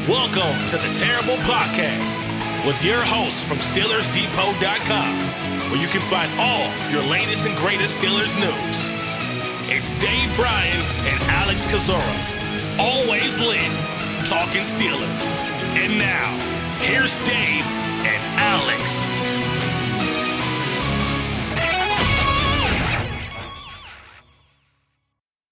Welcome to the Terrible Podcast with your hosts from SteelersDepot.com, where you can find all your latest and greatest Steelers news. It's Dave Bryan and Alex Kozora, always lit, talking Steelers. And now, here's Dave and Alex.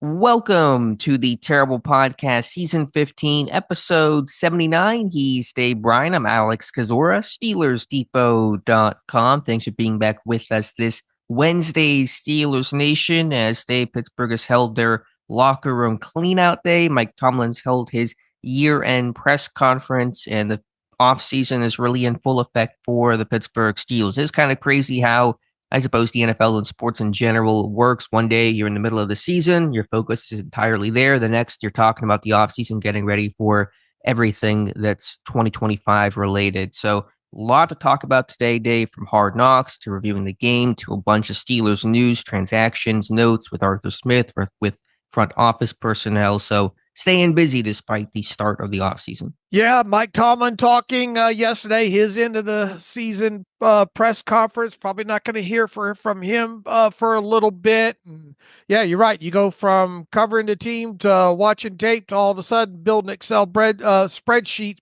Welcome to the Terrible Podcast, Season 15, Episode 79. He's Dave Bryan. I'm Alex Kozora, SteelersDepot.com. Thanks for being back with us this Wednesday, Steelers Nation. As Pittsburgh has held their locker room clean-out day. Mike Tomlin's held his year-end press conference, and the offseason is really in full effect for the Pittsburgh Steelers. It's kind of crazy how I suppose the NFL and sports in general works. One day you're in the middle of the season, your focus is entirely there. The next you're talking about the offseason, getting ready for everything that's 2025 related. So a lot to talk about today, Dave, from Hard Knocks to reviewing the game to a bunch of Steelers news, transactions, notes with Arthur Smith, with front office personnel. So staying busy despite the start of the offseason. Yeah, Mike Tomlin talking yesterday, his end of the season press conference. Probably not going to hear from him for a little bit. And yeah, you're right. You go from covering the team to watching tape to all of a sudden building Excel spreadsheets,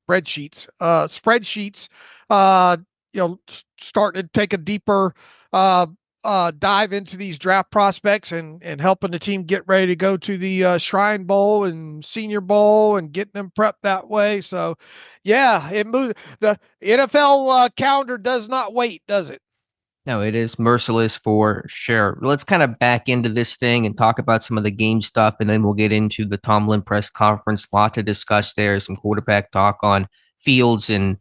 starting to take a deeper dive into these draft prospects and helping the team get ready to go to the Shrine Bowl and Senior Bowl and getting them prepped that way. So, yeah, it moved. The NFL calendar does not wait, does it? No, it is merciless for sure. Let's kind of back into this thing and talk about some of the game stuff, and then we'll get into the Tomlin press conference. A lot to discuss there. Some quarterback talk on Fields and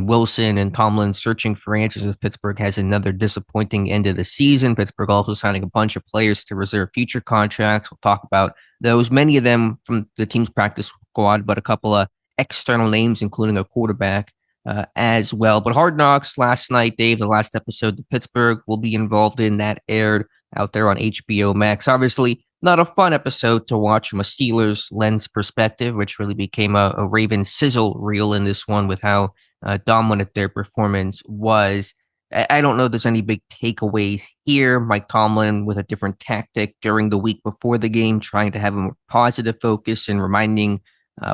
Wilson, and Tomlin searching for answers as Pittsburgh has another disappointing end of the season. Pittsburgh also signing a bunch of players to reserve future contracts. We'll talk about those, many of them from the team's practice squad, but a couple of external names, including a quarterback as well. But Hard Knocks last night, Dave, the last episode that Pittsburgh will be involved in, that aired out there on HBO Max. Obviously, not a fun episode to watch from a Steelers lens perspective, which really became a Ravens sizzle reel in this one with how dominant their performance was. I don't know if there's any big takeaways here. Mike Tomlin with a different tactic during the week before the game, trying to have a more positive focus and reminding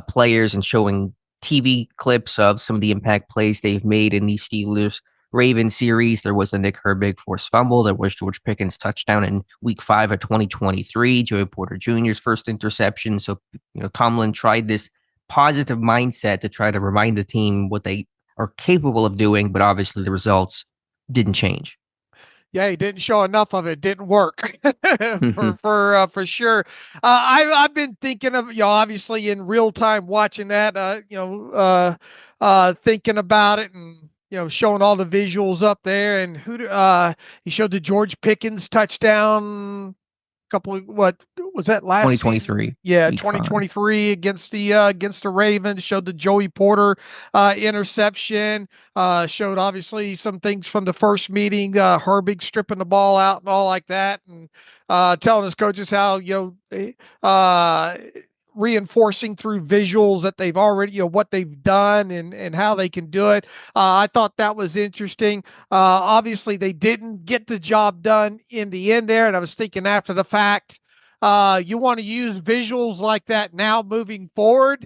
players and showing TV clips of some of the impact plays they've made in these Steelers-Ravens series. There was a Nick Herbig forced fumble. There was George Pickens' touchdown in Week 5 of 2023, Joey Porter Jr.'s first interception. So, Tomlin tried this positive mindset to try to remind the team what they are capable of doing, but obviously the results didn't change. Yeah, he didn't show enough of it. Didn't work for sure. I've been thinking of, obviously in real time watching that, thinking about it and, showing all the visuals up there. And he showed the George Pickens touchdown. What was that last 2023? Season? Yeah, 2023 against the Ravens. Showed the Joey Porter interception. Showed obviously some things from the first meeting. Herbig stripping the ball out and all like that, and telling his coaches how reinforcing through visuals that they've already, what they've done and how they can do it. I thought that was interesting. Obviously, they didn't get the job done in the end there, and I was thinking after the fact, you want to use visuals like that now moving forward.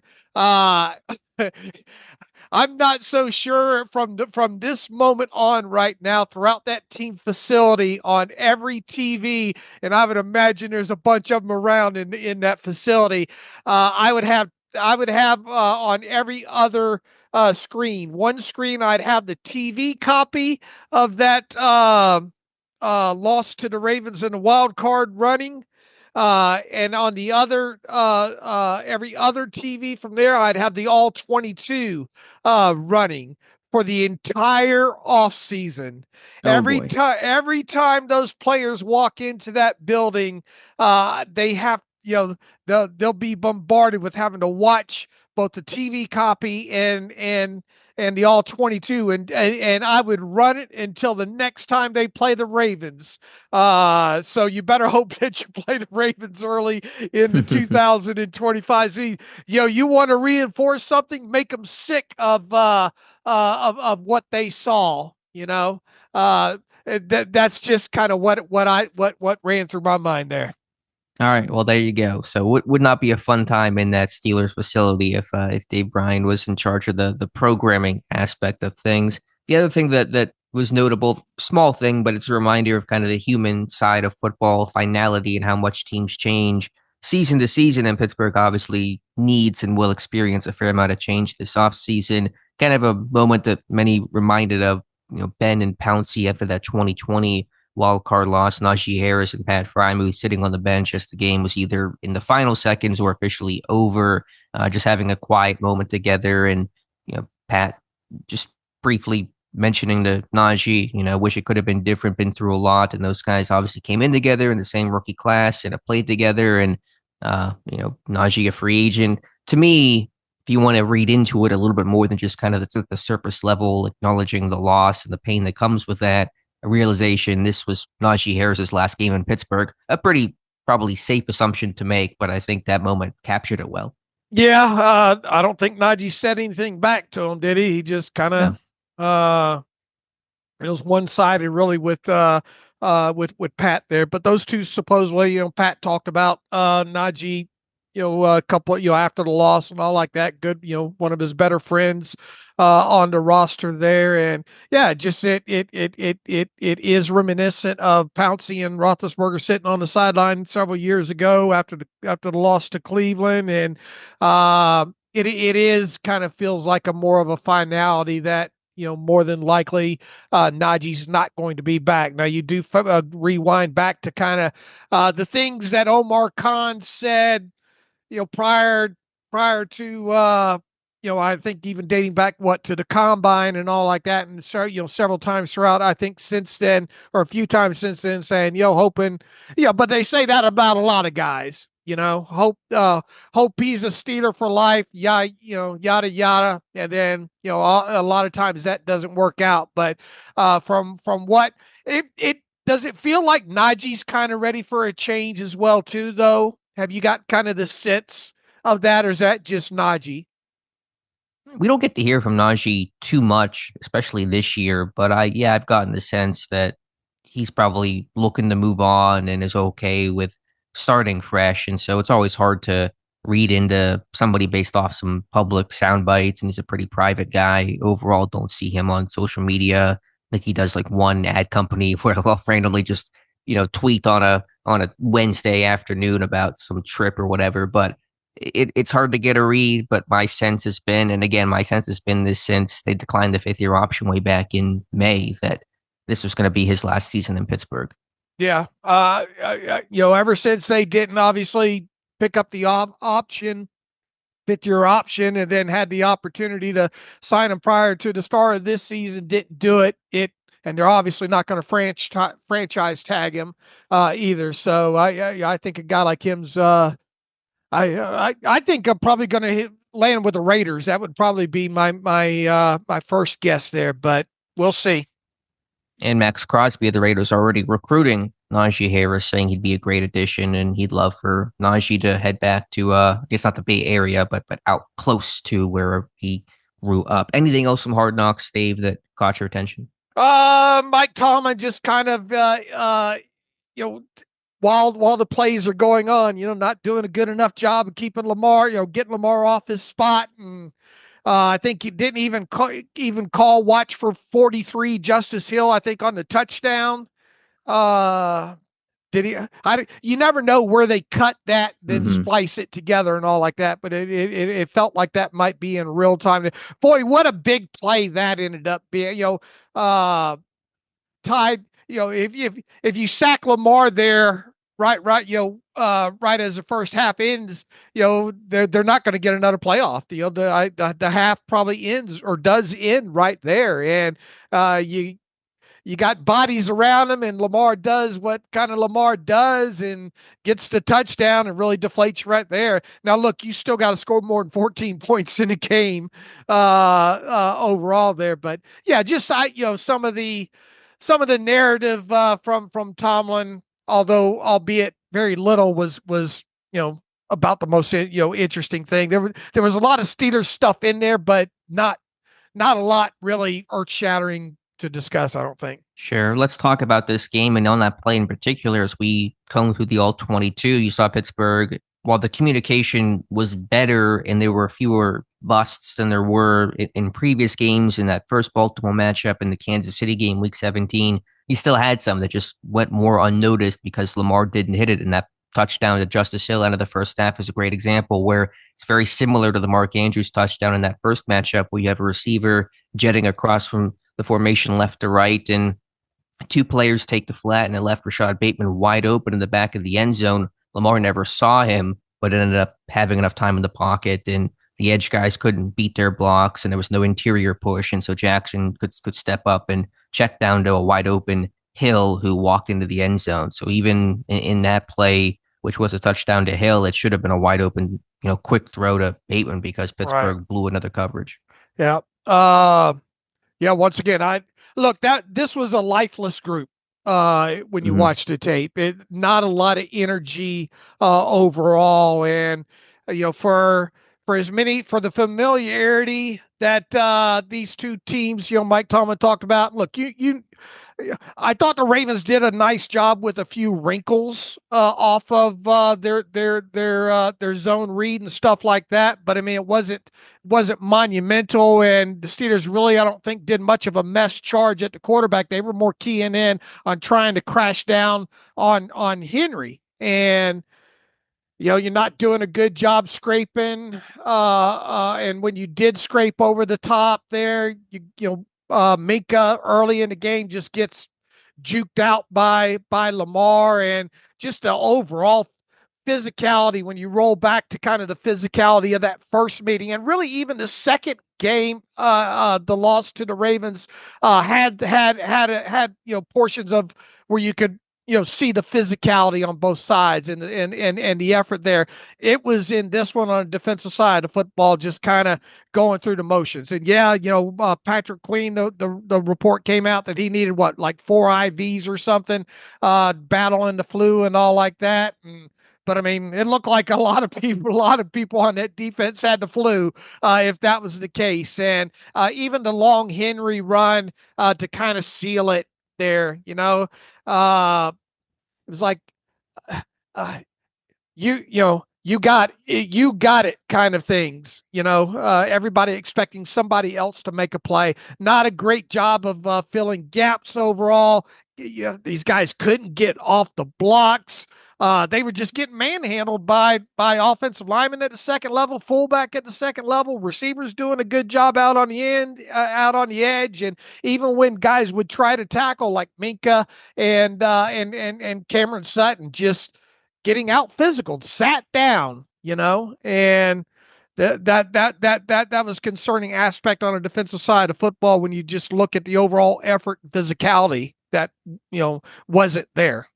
I'm not so sure from this moment on right now throughout that team facility on every TV, and I would imagine there's a bunch of them around in that facility. I would have on every other screen. One screen I'd have the TV copy of that loss to the Ravens in the wild card running. And on the other, every other TV from there, I'd have the all 22 running for the entire off season. Every time those players walk into that building, they have, they'll be bombarded with having to watch both the TV copy and the all 22, and I would run it until the next time they play the Ravens. So you better hope that you play the Ravens early in the 2025 season. You want to reinforce something, make them sick of what they saw. That's just kind of what ran through my mind there. All right, well there you go. So it would not be a fun time in that Steelers facility if Dave Bryan was in charge of the programming aspect of things. The other thing that was notable, small thing, but it's a reminder of kind of the human side of football, finality, and how much teams change season to season. And Pittsburgh obviously needs and will experience a fair amount of change this offseason. Kind of a moment that many reminded of, Ben and Pouncey after that 2020 wild card loss. Naji Harris and Pat Frymuth sitting on the bench as the game was either in the final seconds or officially over, just having a quiet moment together. And, Pat just briefly mentioning to Naji, wish it could have been different, been through a lot. And those guys obviously came in together in the same rookie class and have played together. And, Naji, a free agent. To me, if you want to read into it a little bit more than just kind of the surface level, acknowledging the loss and the pain that comes with that, a realization this was Naji Harris's last game in Pittsburgh. A pretty probably safe assumption to make, but I think that moment captured it well. Yeah, I don't think Naji said anything back to him, did he? He just kind of it was one-sided really with Pat there. But those two supposedly, Pat talked about Naji, a couple, after the loss and all like that. Good, one of his better friends on the roster there, and just it is reminiscent of Pouncey and Roethlisberger sitting on the sideline several years ago after the loss to Cleveland, and it is kind of feels like a more of a finality that more than likely Naji's not going to be back. Now you do rewind back to kind of the things that Omar Khan said prior to I think even dating back to the combine and all like that, and so several times throughout, I think since then, or a few times since then, saying hoping, but they say that about a lot of guys, hope he's a Steeler for life, yada yada, and then a lot of times that doesn't work out. But from what it does, it feel like Naji's kind of ready for a change as well too, though. Have you got kind of the sense of that, or is that just Naji? We don't get to hear from Naji too much, especially this year, but I've gotten the sense that he's probably looking to move on and is okay with starting fresh. And so it's always hard to read into somebody based off some public sound bites. And he's a pretty private guy. Overall, don't see him on social media. I think he does like one ad company where he'll randomly just, tweet on a Wednesday afternoon about some trip or whatever. But it's hard to get a read, but my sense has been this since they declined the 5th-year option way back in May, that this was going to be his last season in Pittsburgh. Yeah. Ever since they didn't obviously pick up the option, 5th-year option, and then had the opportunity to sign him prior to the start of this season, didn't do it. And they're obviously not going to franchise tag him either. So I think a guy like him's I think I'm probably going to land with the Raiders. That would probably be my first guess there, but we'll see. And Max Crosby of the Raiders already recruiting Naji Harris, saying he'd be a great addition, and he'd love for Naji to head back to I guess not the Bay Area, but out close to where he grew up. Anything else from Hard Knocks, Dave, that caught your attention? Mike Tomlin just kind of while the plays are going on, not doing a good enough job of keeping Lamar, getting Lamar off his spot. And I think he didn't even call watch for 43 Justice Hill, I think, on the touchdown. Did he? You never know where they cut that, then splice it together and all like that. But it felt like that might be in real time. Boy, what a big play that ended up being. Tied. If you sack Lamar there, right, right as the first half ends, they're not going to get another playoff. The half probably ends or does end right there, and you got bodies around him, and Lamar does what kind of Lamar does and gets the touchdown and really deflates you right there. Now, look, you still got to score more than 14 points in a game overall there. But yeah, just some of the narrative from Tomlin, although albeit very little, was about the most interesting thing. There was a lot of Steelers stuff in there, but not a lot really earth shattering to discuss, I don't think. Sure. Let's talk about this game and on that play in particular. As we come through the all 22, you saw Pittsburgh, while the communication was better and there were fewer busts than there were in previous games, in that first Baltimore matchup in the Kansas City game, week 17, he still had some that just went more unnoticed because Lamar didn't hit it. And that touchdown to Justice Hill out of the first half is a great example where it's very similar to the Mark Andrews touchdown in that first matchup, where you have a receiver jetting across from the formation left to right, and two players take the flat, and it left Rashad Bateman wide open in the back of the end zone. Lamar never saw him, but ended up having enough time in the pocket, and the edge guys couldn't beat their blocks, and there was no interior push, and so Jackson could step up and check down to a wide open Hill, who walked into the end zone. So even in that play, which was a touchdown to Hill, it should have been a wide open, quick throw to Bateman because Pittsburgh blew another coverage. Yeah. Yeah, once again, this was a lifeless group when you watch the tape. Not a lot of energy overall, and for the familiarity that these two teams, Mike Tomlin talked about. Look, I thought the Ravens did a nice job with a few wrinkles off of their zone read and stuff like that. But I mean, it wasn't monumental, and the Steelers really, I don't think, did much of a mess charge at the quarterback. They were more keying in on trying to crash down on Henry, and you're not doing a good job scraping. And when you did scrape over the top there, Minka early in the game just gets juked out by Lamar, and just the overall physicality when you roll back to kind of the physicality of that first meeting, and really even the second game, the loss to the Ravens had portions of where you could see the physicality on both sides and the effort there. It was in this one on the defensive side of football, just kind of going through the motions. And Patrick Queen, the report came out that he needed like 4 IVs or something, battling the flu and all like that. But I mean, it looked like a lot of people on that defense had the flu, if that was the case. And even the long Henry run to kind of seal it there, it was like, you got it kind of things, everybody expecting somebody else to make a play. Not a great job of filling gaps overall. These guys couldn't get off the blocks. They were just getting manhandled by offensive linemen at the second level, fullback at the second level, receivers doing a good job out on the out on the edge, and even when guys would try to tackle like Minka and Cameron Sutton, just getting out physical, sat down, and that was concerning aspect on a defensive side of football when you just look at the overall effort and physicality that wasn't there.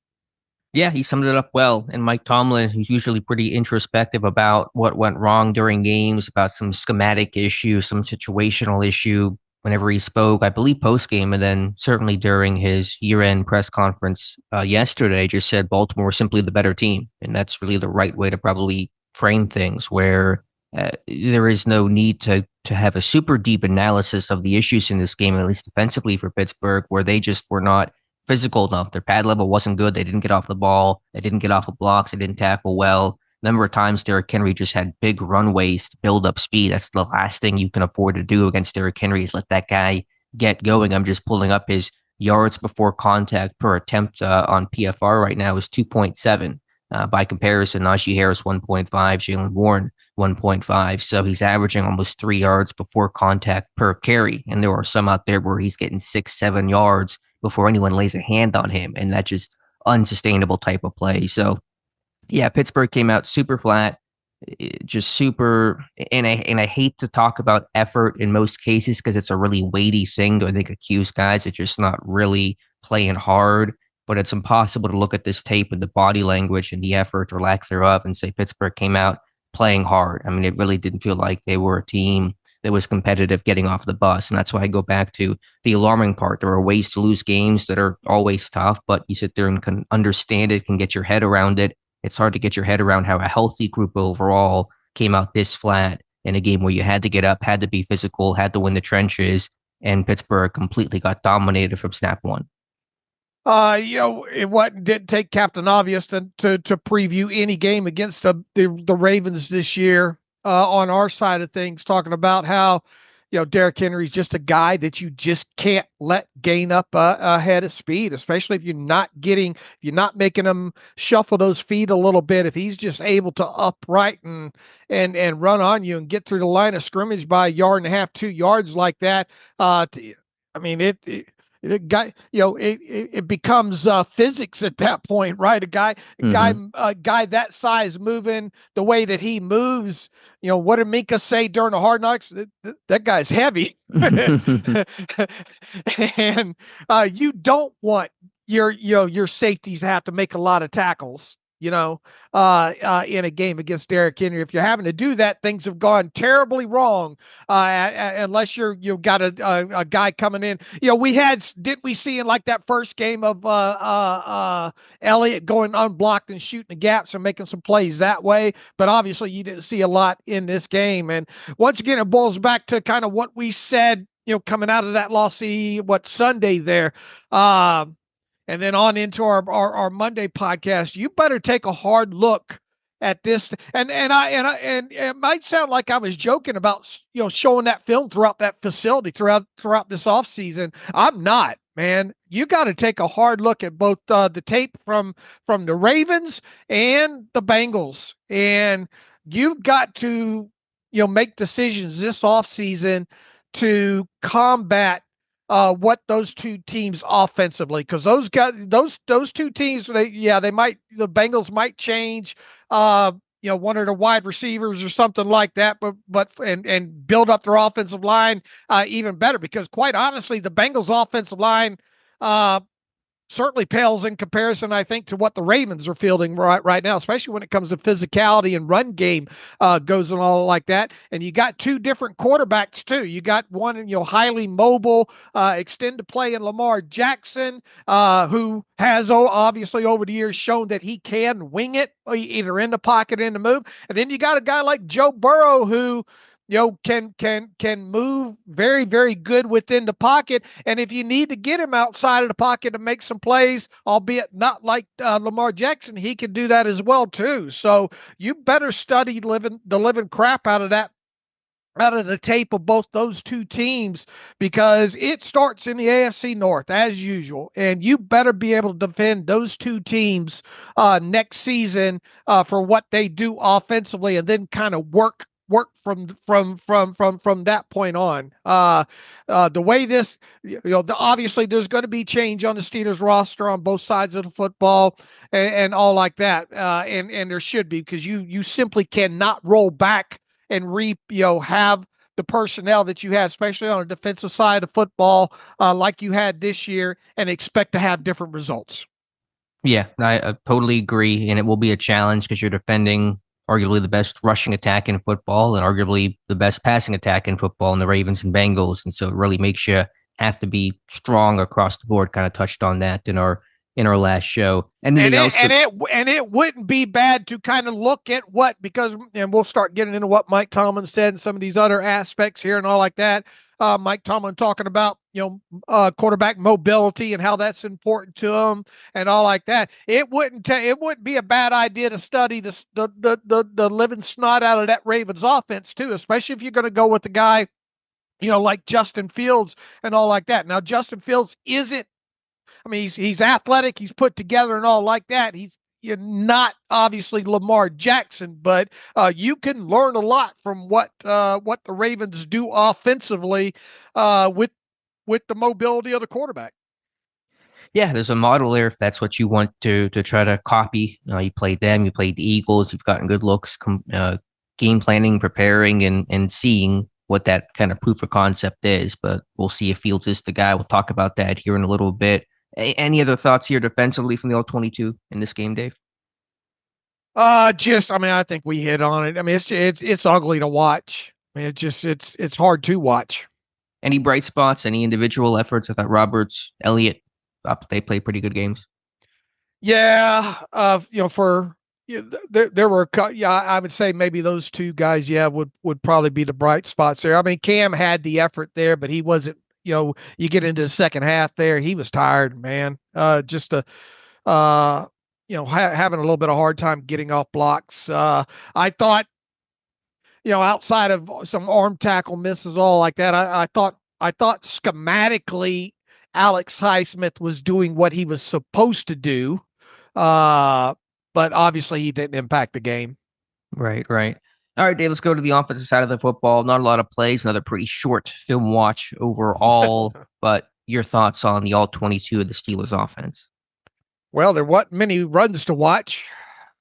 Yeah, he summed it up well. And Mike Tomlin, who's usually pretty introspective about what went wrong during games, about some schematic issue, some situational issue, whenever he spoke, I believe post-game, and then certainly during his year-end press conference yesterday, just said Baltimore was simply the better team. And that's really the right way to probably frame things, where there is no need to have a super deep analysis of the issues in this game, at least defensively for Pittsburgh, where they just were not physical enough. Their pad level wasn't good. They didn't get off the ball. They didn't get off of blocks. They didn't tackle well. A number of times, Derrick Henry just had big runways to build up speed. That's the last thing you can afford to do against Derrick Henry, is let that guy get going. I'm just pulling up his yards before contact per attempt on PFR right now is 2.7. By comparison, Naji Harris 1.5, Jaylen Warren 1.5. So he's averaging almost 3 yards before contact per carry. And there are some out there where he's getting 6-7 yards before anyone lays a hand on him. And that's just unsustainable type of play. So yeah, Pittsburgh came out super flat. just super. And I hate to talk about effort in most cases because it's a really weighty thing to, I think, accuse guys of just not really playing hard. But it's impossible to look at this tape with the body language and the effort or lack thereof and say Pittsburgh came out playing hard. I mean, it really didn't feel like they were a team that was competitive getting off the bus. And that's why I go back to the alarming part. There are ways to lose games that are always tough, but you sit there and can understand it, can get your head around it. It's hard to get your head around how a healthy group overall came out this flat in a game where you had to get up, had to be physical, had to win the trenches, and Pittsburgh completely got dominated from snap one. It didn't take Captain Obvious to preview any game against the Ravens this year. On our side of things, talking about how Derrick Henry's just a guy that you just can't let gain up ahead of speed, especially if you're not making him shuffle those feet a little bit. If he's just able to upright and run on you and get through the line of scrimmage by a yard and a half, 2 yards like that, it becomes physics at that point, right? A guy that size moving the way that he moves. What did Minka say during the Hard Knocks? That guy's heavy, and you don't want your safeties to have to make a lot of tackles. In a game against Derrick Henry. If you're having to do that, things have gone terribly wrong. Unless you've got a guy coming in. Didn't we see in like that first game of Elliott going unblocked and shooting the gaps and making some plays that way? But obviously you didn't see a lot in this game. And once again, it boils back to kind of what we said, coming out of that loss, Sunday there. And then on into our Monday podcast, you better take a hard look at this. And it might sound like I was joking about showing that film throughout that facility throughout this offseason. I'm not, man. You got to take a hard look at both the tape from the Ravens and the Bengals, and you've got to make decisions this offseason to combat what those two teams offensively, because those two teams, the Bengals might change, one of the wide receivers or something like that, but build up their offensive line even better, because quite honestly, the Bengals offensive line certainly pales in comparison, I think, to what the Ravens are fielding right now, especially when it comes to physicality and run game goes and all like that. And you got two different quarterbacks too. You got one, highly mobile, extended play in Lamar Jackson, who has obviously over the years shown that he can wing it either in the pocket, in the move. And then you got a guy like Joe Burrow who can move very, very good within the pocket. And if you need to get him outside of the pocket to make some plays, albeit not like Lamar Jackson, he can do that as well too. So you better study the living crap out of the tape of both those two teams, because it starts in the AFC North as usual, and you better be able to defend those two teams next season for what they do offensively, and then kind of work from that point on. The way this, obviously there's going to be change on the Steelers roster on both sides of the football and all like that. And there should be, because you simply cannot roll back and have the personnel that you have, especially on the defensive side of football, like you had this year, and expect to have different results. Yeah, I totally agree. And it will be a challenge because you're defending arguably the best rushing attack in football and arguably the best passing attack in football in the Ravens and Bengals. And so it really makes you have to be strong across the board. Kind of touched on that in our last show. It wouldn't be bad to kind of look at and we'll start getting into what Mike Tomlin said and some of these other aspects here and all like that. Mike Tomlin talking about, quarterback mobility and how that's important to him and all like that. It wouldn't be a bad idea to study the living snot out of that Ravens offense too, especially if you're going to go with the guy, like Justin Fields and all like that. Now, Justin Fields he's athletic, he's put together and all like that. You're not obviously Lamar Jackson, but you can learn a lot from what the Ravens do offensively with the mobility of the quarterback. Yeah, there's a model there if that's what you want to try to copy. You played them, you played the Eagles, you've gotten good looks game planning, preparing, and seeing what that kind of proof of concept is. But we'll see if Fields is the guy. We'll talk about that here in a little bit. Any other thoughts here defensively from the All-22 in this game, Dave? I think we hit on it. I mean, it's ugly to watch. I mean, it's hard to watch. Any bright spots? Any individual efforts? I thought Roberts, Elliott, they played pretty good games. Yeah, there were I would say maybe those two guys, would probably be the bright spots there. I mean, Cam had the effort there, but he wasn't. You get into the second half there, he was tired, man. Having a little bit of hard time getting off blocks. I thought, outside of some arm tackle misses, all like that, I thought schematically Alex Highsmith was doing what he was supposed to do. But obviously he didn't impact the game. Right. All right, Dave, let's go to the offensive side of the football. Not a lot of plays, another pretty short film watch overall, but your thoughts on the All-22 of the Steelers offense? Well, there weren't many runs to watch.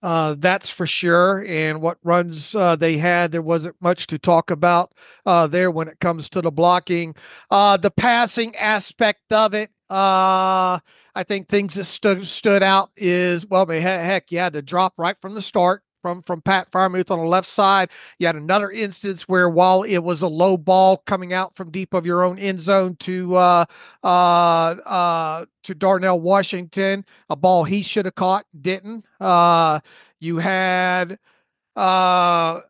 That's for sure. And what runs they had, there wasn't much to talk about there when it comes to the blocking. The passing aspect of it, I think things that stood out is, heck, you had to drop right from the start from Pat Freiermuth on the left side. You had another instance where, while it was a low ball coming out from deep of your own end zone to Darnell Washington, a ball he should have caught, didn't. You had I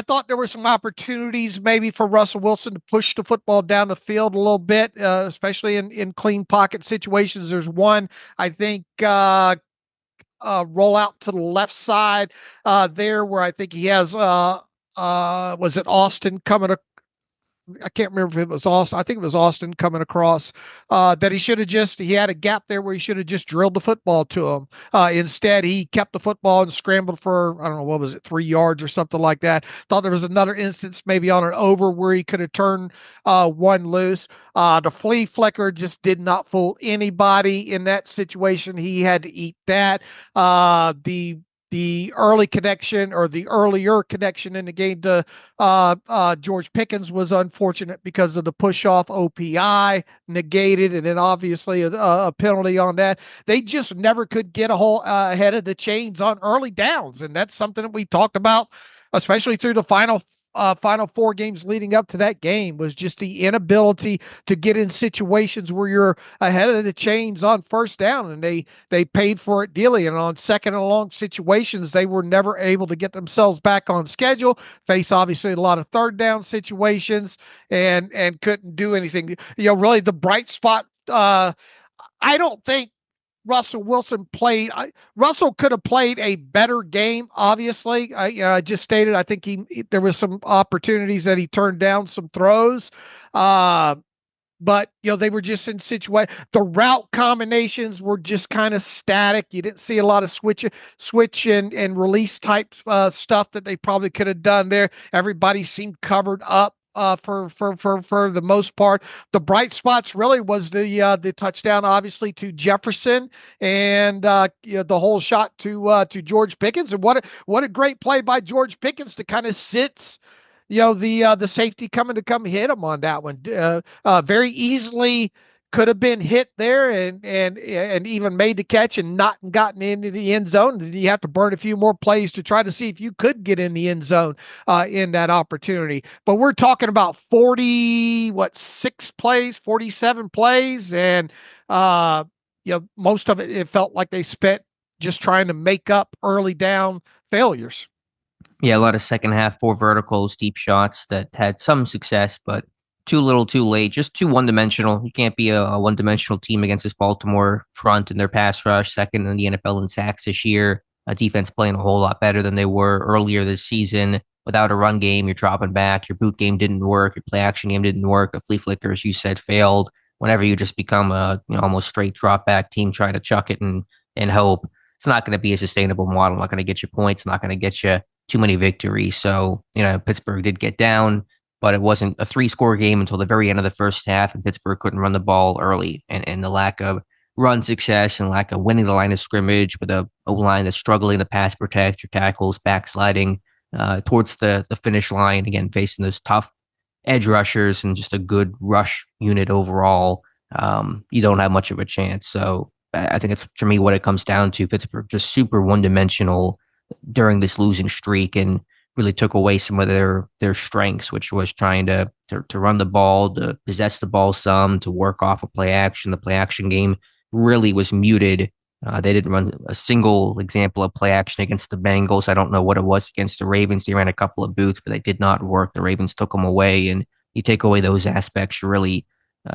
thought there were some opportunities maybe for Russell Wilson to push the football down the field a little bit, especially in clean pocket situations. There's one, I think, roll out to the left side there where I think he has, was it Austin coming? I can't remember if it was Austin. I think it was Austin coming across that he had a gap there where he should have just drilled the football to him. Instead, he kept the football and scrambled for, I don't know, what was it, 3 yards or something like that. Thought there was another instance maybe on an over where he could have turned one loose. The flea flicker just did not fool anybody in that situation. He had to eat that. The earlier connection in the game to George Pickens was unfortunate because of the push off OPI negated, and then obviously a penalty on that. They just never could get ahead of the chains on early downs, and that's something that we talked about, especially through the final 4 games leading up to that game, was just the inability to get in situations where you're ahead of the chains on first down, and they paid for it dearly. And on second and long situations, they were never able to get themselves back on schedule. Face obviously a lot of third down situations and couldn't do anything. Really the bright spot. I don't think Russell Wilson played. Russell could have played a better game. Obviously, I just stated. I think there was some opportunities that he turned down, some throws, but they were just in situation. The route combinations were just kind of static. You didn't see a lot of switch and release type stuff that they probably could have done there. Everybody seemed covered up. For the most part, the bright spots really was the touchdown, obviously, to Jefferson, and the whole shot to George Pickens. And what a great play by George Pickens to kind of sit, the safety coming to come hit him on that one. Very easily could have been hit there and even made the catch and not gotten into the end zone. You have to burn a few more plays to try to see if you could get in the end zone in that opportunity. But we're talking about 47 plays, and most of it felt like they spent just trying to make up early down failures. Yeah, a lot of second half 4 verticals, deep shots that had some success, but too little, too late, just too one-dimensional. You can't be a one-dimensional team against this Baltimore front and their pass rush, second in the NFL in sacks this year. Defense playing a whole lot better than they were earlier this season. Without a run game, you're dropping back. Your boot game didn't work. Your play-action game didn't work. The flea flicker, as you said, failed. Whenever you just become a almost straight drop-back team trying to chuck it and hope, it's not going to be a sustainable model. Not going to get you points. Not going to get you too many victories. So, Pittsburgh did get down, but it wasn't a 3-score game until the very end of the first half, and Pittsburgh couldn't run the ball early. And the lack of run success and lack of winning the line of scrimmage with a O-line that's struggling to pass protect, your tackles backsliding, towards the finish line. Again, facing those tough edge rushers and just a good rush unit overall, you don't have much of a chance. So I think it's, for me, what it comes down to. Pittsburgh just super one-dimensional during this losing streak and really took away some of their strengths, which was trying to run the ball, to possess the ball some, to work off of play action. The play action game really was muted. They didn't run a single example of play action against the Bengals. I don't know what it was against the Ravens. They ran a couple of boots, but they did not work. The Ravens took them away, and you take away those aspects, you really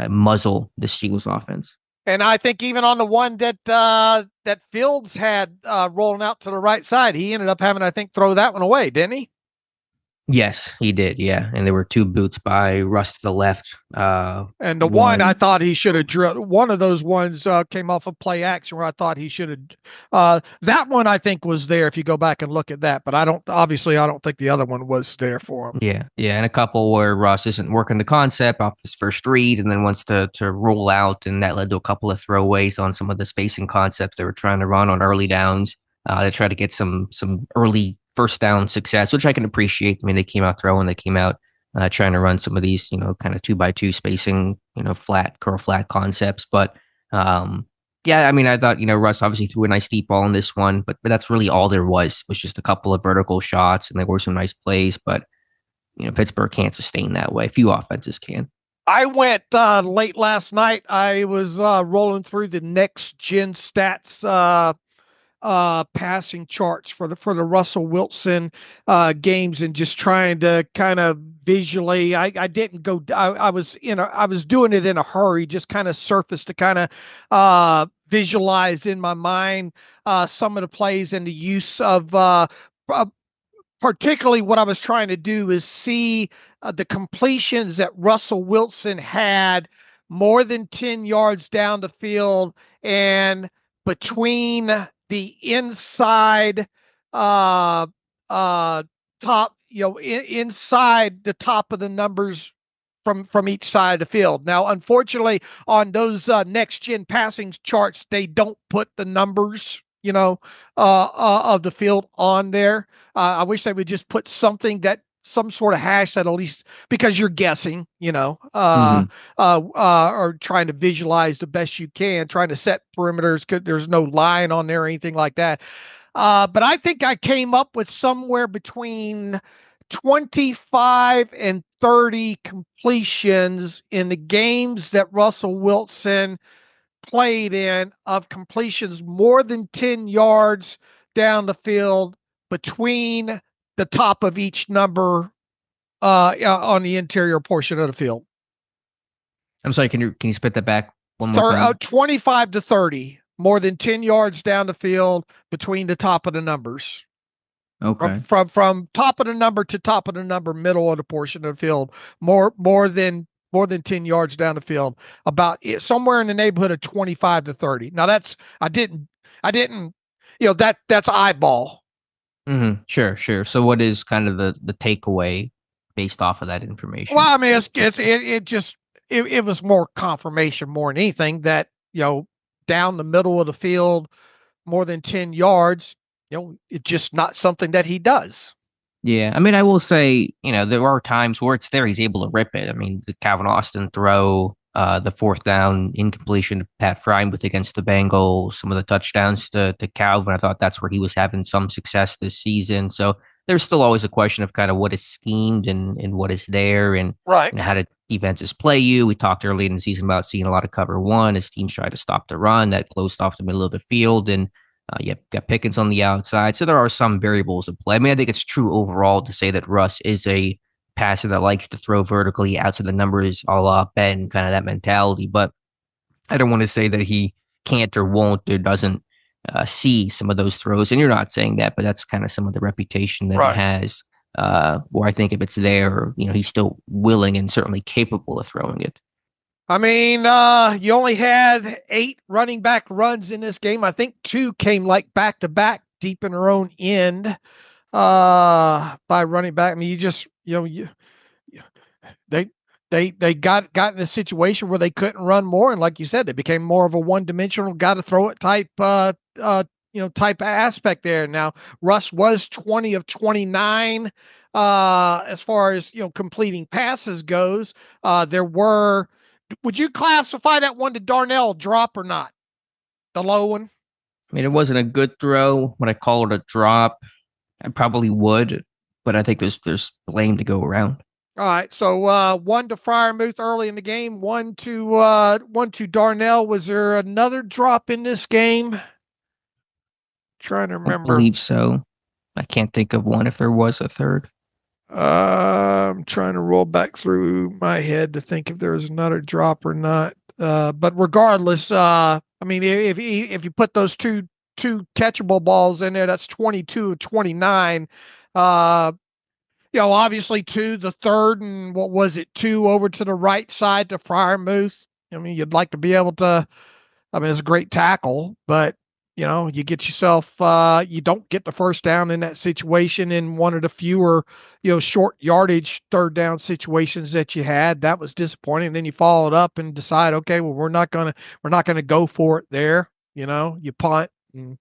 muzzle the Steelers offense. And I think even on the one that Fields had rolling out to the right side, he ended up having, I think, throw that one away, didn't he? Yes, he did. Yeah. And there were 2 boots by Russ to the left. And the one I thought he should have drilled. One of those ones came off of play action where I thought he should have. That one I think was there if you go back and look at that. But I don't think the other one was there for him. Yeah. Yeah. And a couple where Russ isn't working the concept off his first read and then wants to roll out. And that led to a couple of throwaways on some of the spacing concepts they were trying to run on early downs. They tried to get some early first down success, which I can appreciate. I mean, they came out throwing, they came out trying to run some of these, kind of 2x2 spacing, flat, curl flat concepts. But yeah, I mean, I thought, Russ obviously threw a nice deep ball in this one, but that's really all there was just a couple of vertical shots, and there were some nice plays. But, Pittsburgh can't sustain that way. Few offenses can. I went late last night. I was rolling through the next gen stats passing charts for the Russell Wilson games and just trying to kind of visually. I didn't go. I was doing it in a hurry, just kind of surface to kind of visualize in my mind some of the plays and the use of. Particularly, what I was trying to do is see the completions that Russell Wilson had more than 10 yards down the field and between the inside top, inside the top of the numbers from each side of the field. Now, unfortunately, on those next gen passing charts, they don't put the numbers, of the field on there. I wish they would just put some sort of hash that at least, because you're guessing, or trying to visualize the best you can, trying to set perimeters. There's no line on there or anything like that. But I think I came up with somewhere between 25 and 30 completions in the games that Russell Wilson played in, of completions more than 10 yards down the field between the top of each number on the interior portion of the field. I'm sorry, can you spit that back one more time? 25 to 30, more than 10 yards down the field between the top of the numbers. Okay. From top of the number to top of the number, middle of the portion of the field, more than 10 yards down the field, about somewhere in the neighborhood of 25 to 30. Now that's eyeball. Mm-hmm. Sure. So what is kind of the takeaway based off of that information? Well, I mean, it was more confirmation more than anything that, down the middle of the field, more than 10 yards, it's just not something that he does. Yeah, I mean, I will say, there are times where it's there. He's able to rip it. I mean, the Calvin Austin throw, the 4th down incompletion to Pat Frymuth against the Bengals, some of the touchdowns to Calvin. I thought that's where he was having some success this season. So there's still always a question of kind of what is schemed and what is there and, right. How do defenses play you. We talked early in the season about seeing a lot of cover one as teams try to stop the run that closed off the middle of the field. And you got Pickens on the outside. So there are some variables at play. I mean, I think it's true overall to say that Russ is a passer that likes to throw vertically out to the numbers, a la Ben, kind of that mentality. But I don't want to say that he can't or won't or doesn't see some of those throws. And you're not saying that, but that's kind of some of the reputation that right. he has. Where I think if it's there, he's still willing and certainly capable of throwing it. I mean, you only had 8 running back runs in this game. I think 2 came like back to back deep in their own end by running back. I mean, they got in a situation where they couldn't run more, and like you said, they became more of a one-dimensional, got to throw it type type of aspect there. Now, Russ was 20 of 29 as far as, completing passes goes. Would you classify that one to Darnell drop or not? The low one? I mean, it wasn't a good throw. Would I call it a drop? I probably would, but I think there's blame to go around. All right, so one to Freiermuth early in the game, one to Darnell. Was there another drop in this game? Trying to I remember. believe so. I can't think of one if there was a third. I'm trying to roll back through my head to think if there was another drop or not. But regardless, I mean, if you put those two catchable balls in there, that's 22 of 29. Obviously the third and what was it, two over to the right side to Freiermuth. I mean, you'd like to be able to. I mean, it's a great tackle, but you get yourself, you don't get the first down in that situation in one of the fewer, short yardage third down situations that you had. That was disappointing. And then you followed up and decide, okay, well, we're not going to go for it there. You punt and,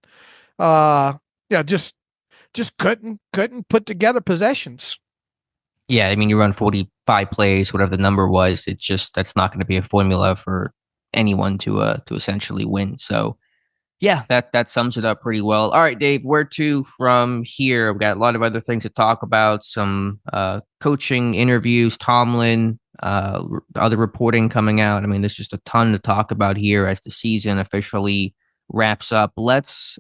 just couldn't put together possessions. Yeah. I mean, you run 45 plays, whatever the number was. It's just, that's not going to be a formula for anyone to essentially win. So, yeah, that sums it up pretty well. All right, Dave, where to from here? We've got a lot of other things to talk about, some coaching interviews, Tomlin, other reporting coming out. I mean, there's just a ton to talk about here as the season officially wraps up. Let's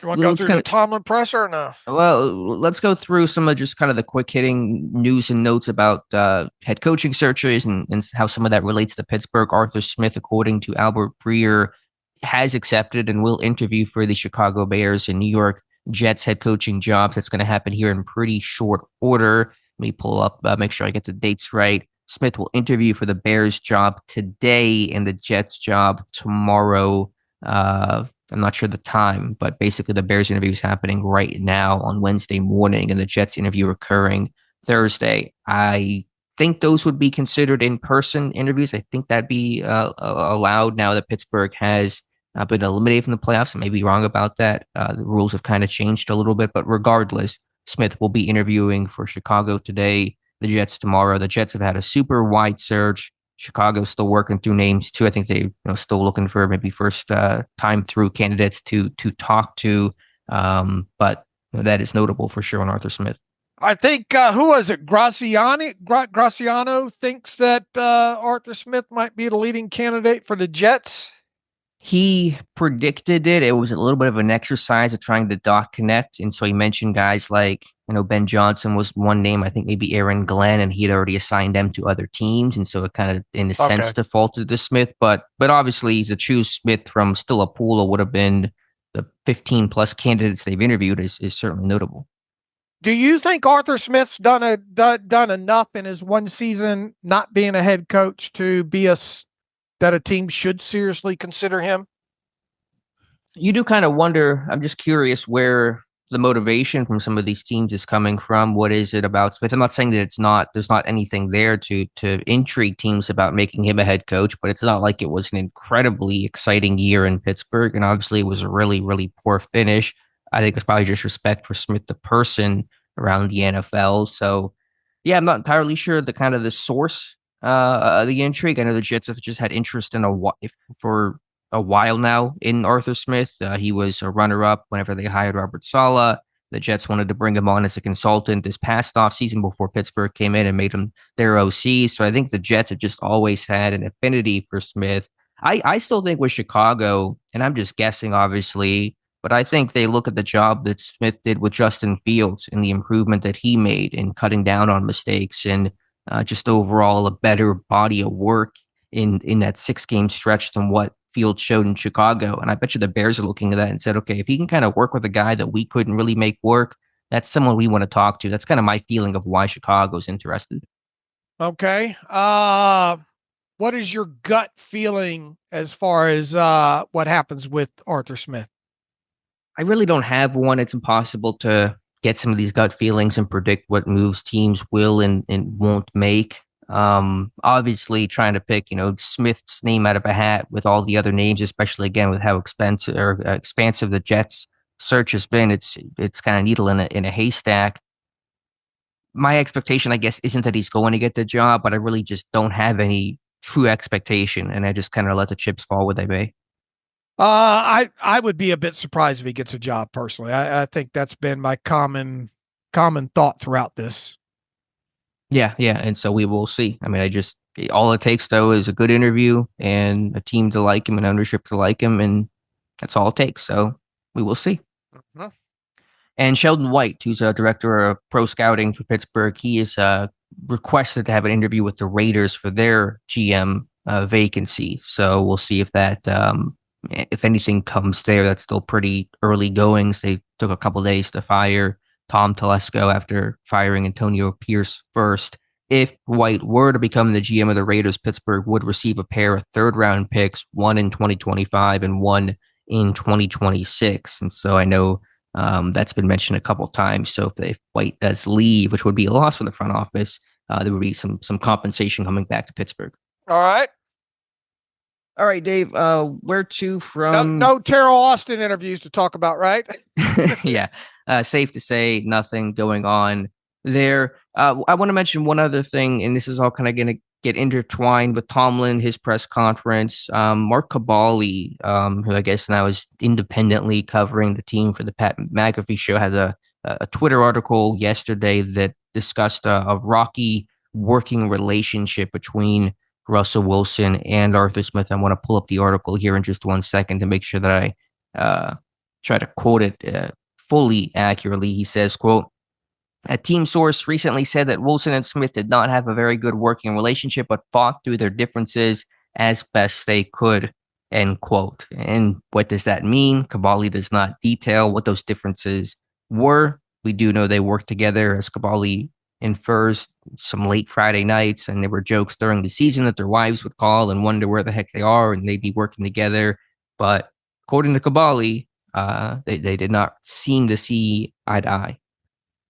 You want to go through the Tomlin presser or no? Well, let's go through some of just kind of the quick hitting news and notes about head coaching searches and how some of that relates to Pittsburgh. Arthur Smith, according to Albert Breer, has accepted and will interview for the Chicago Bears and New York Jets head coaching jobs. That's going to happen here in pretty short order. Let me pull up, make sure I get the dates right. Smith will interview for the Bears job today and the Jets job tomorrow. I'm not sure the time, but basically the Bears interview is happening right now on Wednesday morning and the Jets interview occurring Thursday. I think those would be considered in-person interviews. I think that'd be allowed now that Pittsburgh has been eliminated from the playoffs. I may be wrong about that. The rules have kind of changed a little bit, but regardless, Smith will be interviewing for Chicago today, the Jets tomorrow. The Jets have had a super wide search. Chicago's still working through names too. I think they still looking for maybe first time through candidates to talk to. But that is notable for sure on Arthur Smith. I think who was it? Graciano thinks that Arthur Smith might be the leading candidate for the Jets. He predicted it. It was a little bit of an exercise of trying to dot connect. And so he mentioned guys like, Ben Johnson was one name, I think maybe Aaron Glenn, and he had already assigned them to other teams. And so it kind of, in a sense, defaulted to Smith. But obviously, to choose Smith from still a pool that would have been the 15 plus candidates they've interviewed is certainly notable. Do you think Arthur Smith's done enough in his one season not being a head coach to be that a team should seriously consider him? You do kind of wonder. I'm just curious where the motivation from some of these teams is coming from. What is it about Smith? I'm not saying that there's not anything there to intrigue teams about making him a head coach, but it's not like it was an incredibly exciting year in Pittsburgh. And obviously it was a really, really poor finish. I think it's probably just respect for Smith, the person around the NFL. So yeah, I'm not entirely sure the kind of the source, the intrigue. I know the Jets have just had interest for a while now in Arthur Smith. He was a runner-up whenever they hired Robert Saleh. The Jets wanted to bring him on as a consultant this past offseason before Pittsburgh came in and made him their OC. So I think the Jets have just always had an affinity for Smith. I still think with Chicago, and I'm just guessing, obviously, but I think they look at the job that Smith did with Justin Fields and the improvement that he made in cutting down on mistakes and just overall a better body of work in that 6-game stretch than what Fields showed in Chicago. And I bet you the Bears are looking at that and said, okay, if he can kind of work with a guy that we couldn't really make work, that's someone we want to talk to. That's kind of my feeling of why Chicago's interested. Okay. What is your gut feeling as far as what happens with Arthur Smith? I really don't have one. It's impossible to get some of these gut feelings and predict what moves teams will and won't make. Obviously trying to pick, Smith's name out of a hat with all the other names, especially again with how expensive or expansive the Jets search has been. It's kind of needle in a haystack. My expectation, I guess, isn't that he's going to get the job, but I really just don't have any true expectation, and I just kind of let the chips fall where they may. I would be a bit surprised if he gets a job personally. I think that's been my common thought throughout this. Yeah, and so we will see. I mean, all it takes though is a good interview and a team to like him and ownership to like him, and that's all it takes. So we will see. Mm-hmm. And Sheldon White, who's a director of pro scouting for Pittsburgh, he is requested to have an interview with the Raiders for their GM vacancy. So we'll see if that, if anything comes there. That's still pretty early goings. They took a couple days to fire Tom Telesco after firing Antonio Pierce first. If White were to become the GM of the Raiders, Pittsburgh would receive a pair of third-round picks, one in 2025 and one in 2026. And so I know that's been mentioned a couple of times. So if White does leave, which would be a loss for the front office, there would be some compensation coming back to Pittsburgh. All right, Dave. Where to from? No Terrell Austin interviews to talk about, right? Yeah. Safe to say, nothing going on there. I want to mention one other thing, and this is all kind of going to get intertwined with Tomlin, his press conference. Mark Cabali, who I guess now is independently covering the team for the Pat McAfee show, had a Twitter article yesterday that discussed a rocky working relationship between Russell Wilson and Arthur Smith. I want to pull up the article here in just 1 second to make sure that I try to quote it fully accurately. He says, quote, "A team source recently said that Wilson and Smith did not have a very good working relationship, but fought through their differences as best they could," end quote. And what does that mean? Cabali does not detail what those differences were. We do know they worked together, as Cabali infers, some late Friday nights, and there were jokes during the season that their wives would call and wonder where the heck they are, and they'd be working together. But according to Cabali, they did not seem to see eye to eye.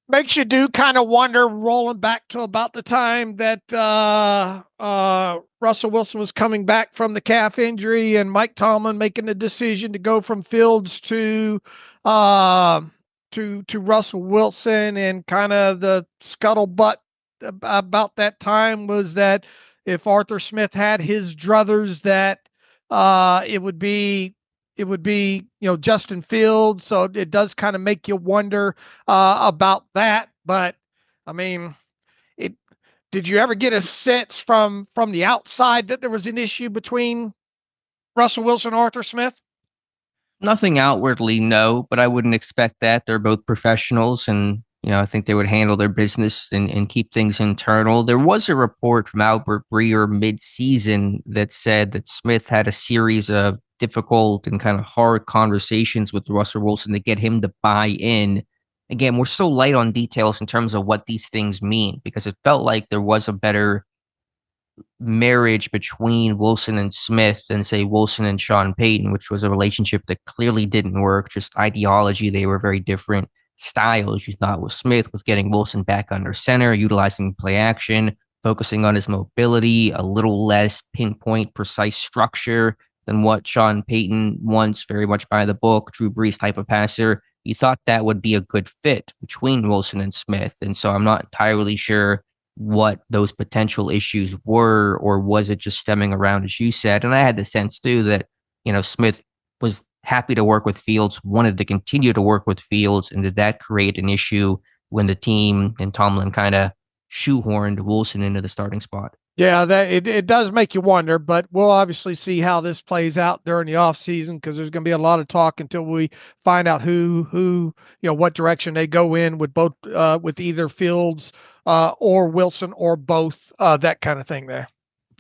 Makes you do kind of wonder, rolling back to about the time that Russell Wilson was coming back from the calf injury and Mike Tomlin making the decision to go from Fields to Russell Wilson, and kind of the scuttlebutt about that time was that if Arthur Smith had his druthers, that it would be Justin Fields. So it does kind of make you wonder about that. But I mean, did you ever get a sense from the outside that there was an issue between Russell Wilson and Arthur Smith? Nothing outwardly, no, but I wouldn't expect that. They're both professionals, and I think they would handle their business and keep things internal. There was a report from Albert Breer mid-season that said that Smith had a series of difficult and kind of hard conversations with Russell Wilson to get him to buy in. Again, we're so light on details in terms of what these things mean, because it felt like there was a better marriage between Wilson and Smith than, say, Wilson and Sean Payton, which was a relationship that clearly didn't work. Just ideology, they were very different styles. You thought with Smith, with getting Wilson back under center, utilizing play action, focusing on his mobility, a little less pinpoint, precise structure than what Sean Payton wants, very much by the book, Drew Brees type of passer. You thought that would be a good fit between Wilson and Smith. And so I'm not entirely sure what those potential issues were, or was it just stemming around, as you said? And I had the sense too that, Smith was happy to work with Fields, wanted to continue to work with Fields. And did that create an issue when the team and Tomlin kind of shoehorned Wilson into the starting spot? Yeah, that it does make you wonder, but we'll obviously see how this plays out during the off season, because there's going to be a lot of talk until we find out who what direction they go in with both with either Fields or Wilson or both, that kind of thing there.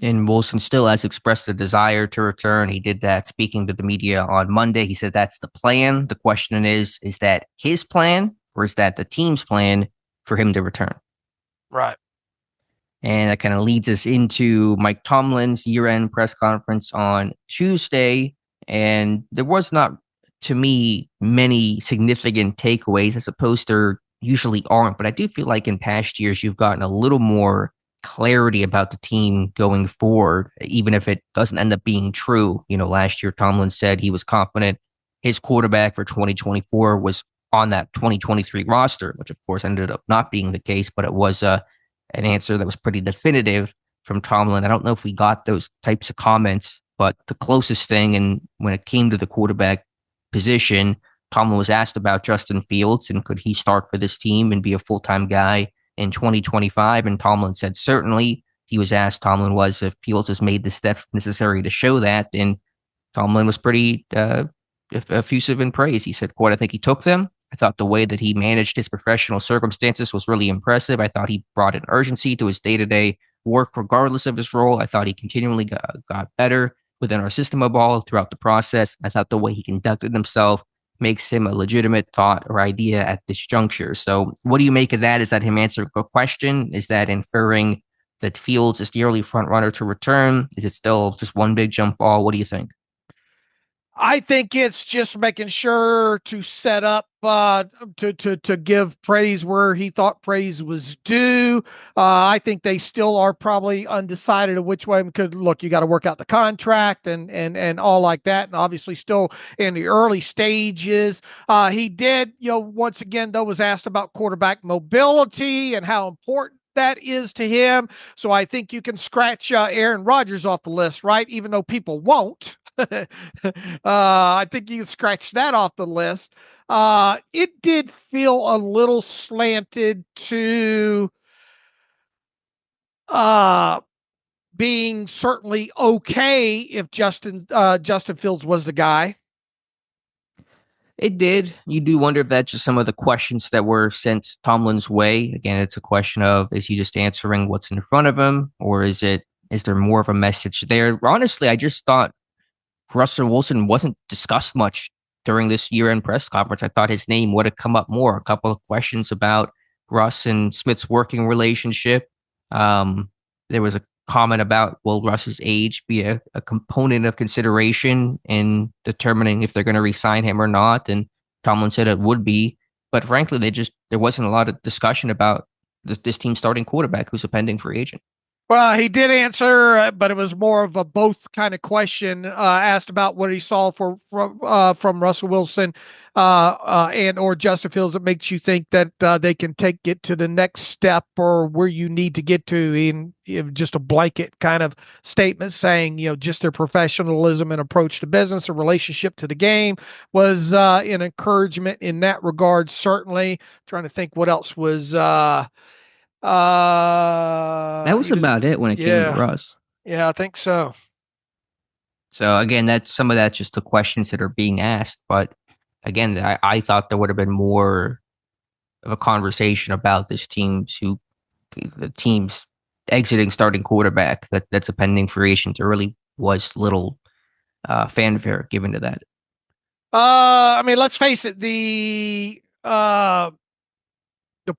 And Wilson still has expressed a desire to return. He did that speaking to the media on Monday. He said that's the plan. The question is that his plan, or is that the team's plan for him to return? Right. And that kind of leads us into Mike Tomlin's year-end press conference on Tuesday. And there was not, to me, many significant takeaways. I suppose there usually aren't. But I do feel like in past years, you've gotten a little more clarity about the team going forward, even if it doesn't end up being true. Last year, Tomlin said he was confident his quarterback for 2024 was on that 2023 roster, which of course ended up not being the case, but it was an answer that was pretty definitive from Tomlin. I don't know if we got those types of comments, but the closest thing, and when it came to the quarterback position, Tomlin was asked about Justin Fields and could he start for this team and be a full-time guy in 2025. And Tomlin said certainly. He was asked, Tomlin was, if Fields has made the steps necessary to show that. And Tomlin was pretty effusive in praise. He said, quote, I think he took them. I thought the way that he managed his professional circumstances was really impressive. I thought he brought an urgency to his day-to-day work regardless of his role. I thought he continually got better within our system of ball throughout the process. I thought the way he conducted himself makes him a legitimate thought or idea at this juncture. So what do you make of that? Is that him answering a question? Is that inferring that Fields is the early front runner to return? Is it still just one big jump ball? What do you think? I think it's just making sure to set up to give praise where he thought praise was due. I think they still are probably undecided of which way, because look, you got to work out the contract and all like that, and obviously still in the early stages. He did, once again though, was asked about quarterback mobility and how important that is to him. So I think you can scratch Aaron Rodgers off the list, right? Even though people won't. I think you can scratch that off the list. It did feel a little slanted to being certainly okay if Justin Fields was the guy. It did. You do wonder if that's just some of the questions that were sent Tomlin's way. Again, it's a question of, is he just answering what's in front of him, or is there more of a message there? Honestly, I just thought Russell Wilson wasn't discussed much during this year-end press conference. I thought his name would have come up more. A couple of questions about Russ and Smith's working relationship. There was a comment about, will Russ's age be a component of consideration in determining if they're going to re-sign him or not? And Tomlin said it would be. But frankly, there wasn't a lot of discussion about this team starting quarterback who's a pending free agent. Well, he did answer, but it was more of a both kind of question. Asked about what he saw from Russell Wilson and or Justin Fields that makes you think that they can take it to the next step or where you need to get to. In just a blanket kind of statement saying, just their professionalism and approach to business or relationship to the game was an encouragement in that regard. Certainly, trying to think what else was. That was about it when it came to Russ. Yeah, I think so. So again, some of that's just the questions that are being asked. But again, I thought there would have been more of a conversation about the team's exiting starting quarterback that's a pending free agent. There really was little fanfare given to that. I mean, let's face it, the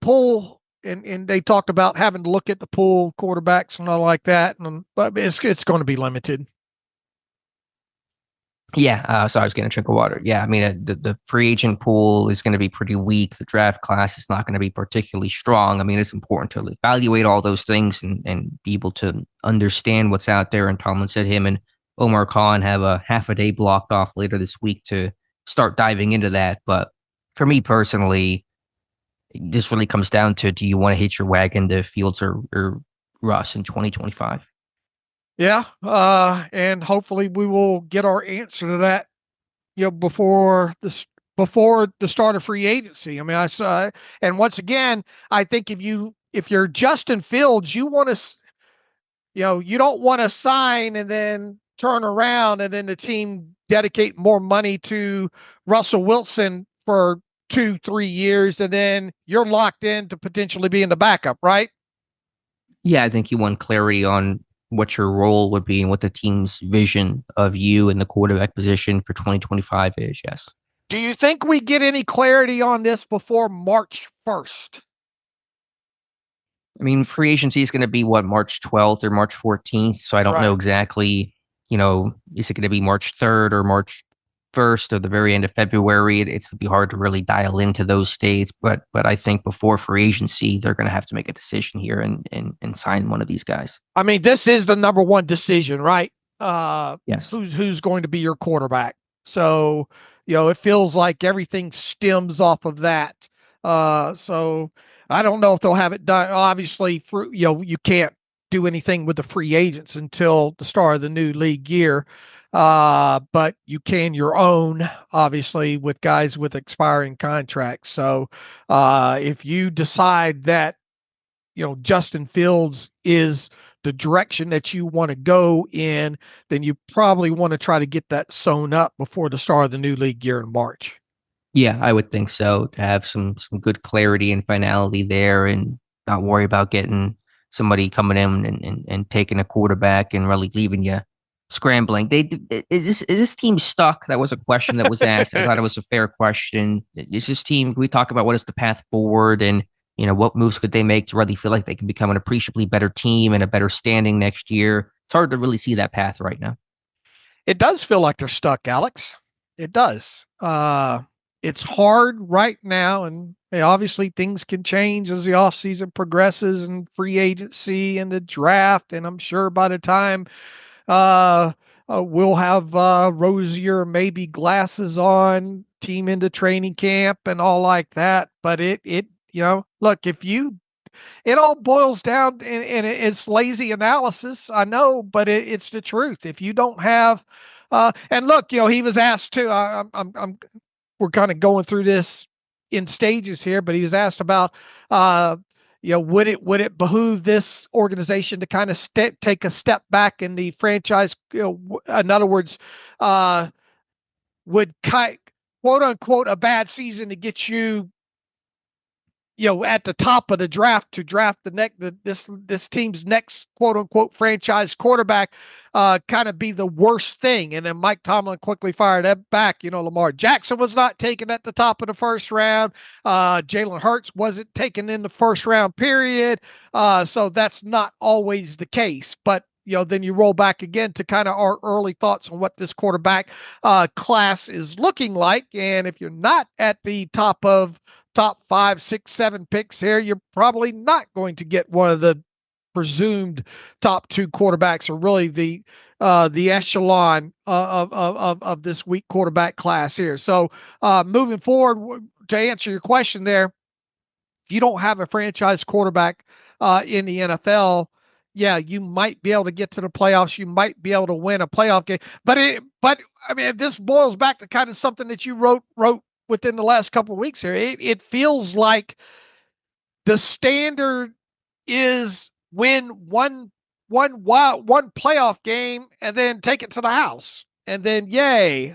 pool. And they talked about having to look at the pool quarterbacks and all like that, but it's going to be limited. Yeah, sorry, I was getting a drink of water. Yeah, I mean, the free agent pool is going to be pretty weak. The draft class is not going to be particularly strong. I mean, it's important to evaluate all those things and be able to understand what's out there. And Tomlin said him and Omar Khan have a half a day blocked off later this week to start diving into that. But for me personally, this really comes down to, do you want to hitch your wagon to Fields or Russ in 2025? Yeah, and hopefully we will get our answer to that, before the start of free agency. I mean, I saw, and once again, I think if you're Justin Fields, you want to, you don't want to sign and then turn around and then the team dedicate more money to Russell Wilson for 2-3 years, and then you're locked in to potentially being the backup, right? Yeah, I think you want clarity on what your role would be and what the team's vision of you in the quarterback position for 2025 is. Yes. Do you think we get any clarity on this before March 1st? I mean, free agency is going to be March 12th or March 14th. So I don't know exactly, is it going to be March 3rd or March 1st or the very end of February. It's going to be hard to really dial into those dates, but I think before free agency, they're going to have to make a decision here and sign one of these guys. I mean, this is the number one decision, right? Yes. Who's going to be your quarterback? So, it feels like everything stems off of that. So I don't know if they'll have it done. Obviously, you can't do anything with the free agents until the start of the new league year. But you can your own, obviously, with guys with expiring contracts. So if you decide that, Justin Fields is the direction that you want to go in, then you probably want to try to get that sewn up before the start of the new league year in March. Yeah, I would think so, to have some good clarity and finality there and not worry about getting somebody coming in and taking a quarterback and really leaving you scrambling. Is this team stuck? That was a question that was asked. I thought it was a fair question. Is this team, we talk about what is the path forward and what moves could they make to really feel like they can become an appreciably better team and a better standing next year? It's hard to really see that path right now. It does feel like they're stuck, Alex. It does. It's hard right now, and obviously things can change as the offseason progresses and free agency and the draft. And I'm sure by the time we'll have rosier maybe glasses on, team into training camp and all like that. But look, it all boils down and it's lazy analysis, I know, but it's the truth. If you don't have, and look, he was asked to, we're kind of going through this in stages here, but he was asked about, would it behoove this organization to kind of take a step back in the franchise? In other words, would quote unquote a bad season to get you, at the top of the draft to draft this team's next quote unquote franchise quarterback, kind of be the worst thing. And then Mike Tomlin quickly fired that back. Lamar Jackson was not taken at the top of the first round. Jalen Hurts wasn't taken in the first round period. So that's not always the case, but then you roll back again to kind of our early thoughts on what this quarterback class is looking like. And if you're not at the top 5, 6, 7 picks here, you're probably not going to get one of the presumed top 2 quarterbacks, or really the echelon of this weak quarterback class here. So moving forward, to answer your question there, if you don't have a franchise quarterback in the NFL, yeah, you might be able to get to the playoffs. You might be able to win a playoff game. But I mean, this boils back to kind of something that you wrote within the last couple of weeks here. It feels like the standard is win one playoff game and then take it to the house, and then yay,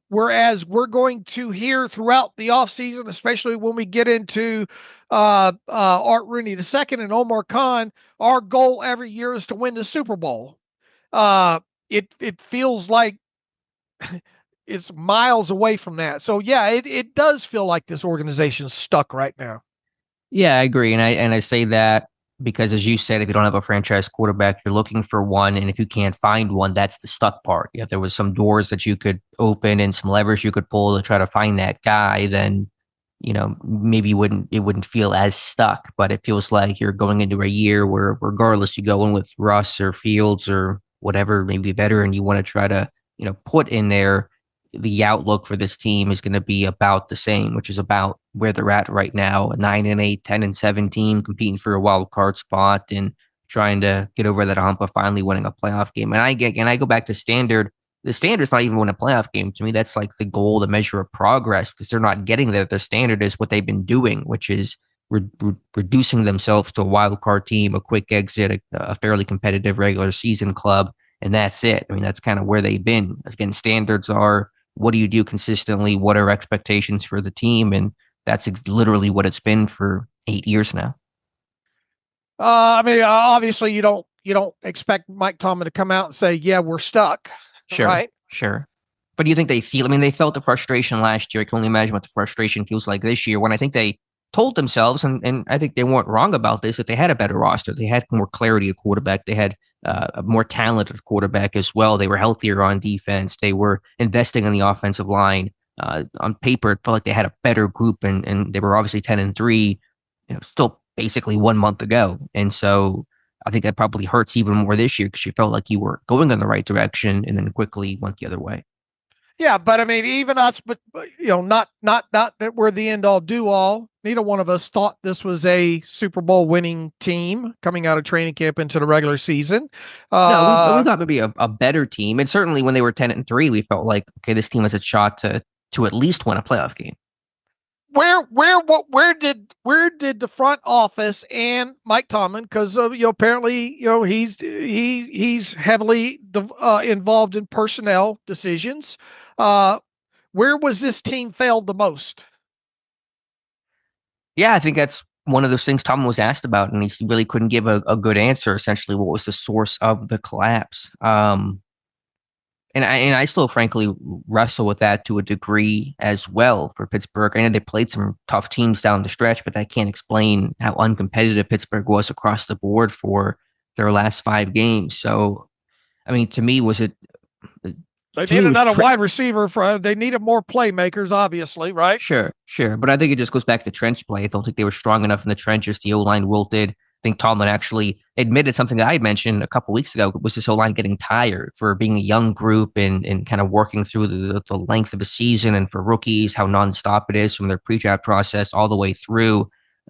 whereas we're going to hear throughout the offseason, especially when we get into Art Rooney II and Omar Khan, our goal every year is to win the Super Bowl. It feels like it's miles away from that. So yeah, it does feel like this organization's stuck right now. Yeah, I agree. And I say that because, as you said, if you don't have a franchise quarterback, you're looking for one. And if you can't find one, that's the stuck part. If there was some doors that you could open and some levers you could pull to try to find that guy, then, maybe it wouldn't feel as stuck. But it feels like you're going into a year where, regardless, you go in with Russ or Fields or whatever, maybe better, and you want to try to, put in there the outlook for this team is going to be about the same, which is about where they're at right now, a 9-8, 10-7 team competing for a wild card spot and trying to get over that hump of finally winning a playoff game. And I go back to standard. The standard's not even win a playoff game. To me, that's like the goal, the measure of progress, because they're not getting there. The standard is what they've been doing, which is reducing themselves to a wild card team, a quick exit, a fairly competitive regular season club. And that's it. I mean, that's kind of where they've been. Again, standards are, what do you do consistently? What are expectations for the team? And that's literally what it's been for 8 years now. I mean, obviously you don't expect Mike Tomlin to come out and say, yeah, we're stuck. Sure. Right? Sure. But do you think they feel, they felt the frustration last year. I can only imagine what the frustration feels like this year, when I think they told themselves, and I think they weren't wrong about this, that they had a better roster. They had more clarity at quarterback. They had a more talented quarterback as well. They were healthier on defense. They were investing in the offensive line. On paper, it felt like they had a better group, and they were obviously 10-3, still basically 1 month ago. And so I think that probably hurts even more this year because you felt like you were going in the right direction and then quickly went the other way. Yeah, but I mean, even us, but not that we're the end all do all. Neither one of us thought this was a Super Bowl winning team coming out of training camp into the regular season. No, we thought maybe a better team, and certainly when they were 10-3, we felt like, okay, this team has a shot to at least win a playoff game. Where did the front office and Mike Tomlin, because apparently he's heavily involved in personnel decisions. Where was this team failed the most? Yeah, I think that's one of those things Tomlin was asked about, and he really couldn't give a good answer. Essentially, what was the source of the collapse? And I still frankly wrestle with that to a degree as well for Pittsburgh. I know they played some tough teams down the stretch, but that can't explain how uncompetitive Pittsburgh was across the board for their last 5 games. So, I mean, to me, was it? They need another wide receiver. They needed more playmakers, obviously, right? Sure. But I think it just goes back to trench play. I don't think they were strong enough in the trenches. The O-line wilted. I think Tomlin actually admitted something that I had mentioned a couple weeks ago, was this O-line getting tired for being a young group and kind of working through the length of a season, and for rookies, how nonstop it is from their pre-draft process all the way through.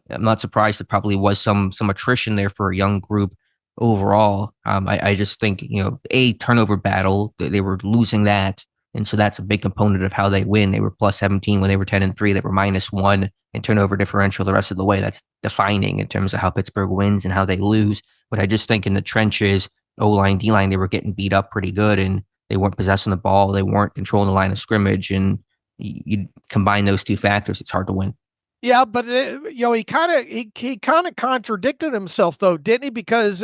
I'm not surprised there probably was some attrition there for a young group overall. I just think, a turnover battle, they were losing that. And so that's a big component of how they win. They were plus 17 when they were 10-3. They were -1 in turnover differential the rest of the way. That's defining in terms of how Pittsburgh wins and how they lose. But I just think in the trenches, O-line, D-line, they were getting beat up pretty good, and they weren't possessing the ball. They weren't controlling the line of scrimmage. And you combine those two factors, it's hard to win. Yeah, but he kind of contradicted himself though, didn't he? Because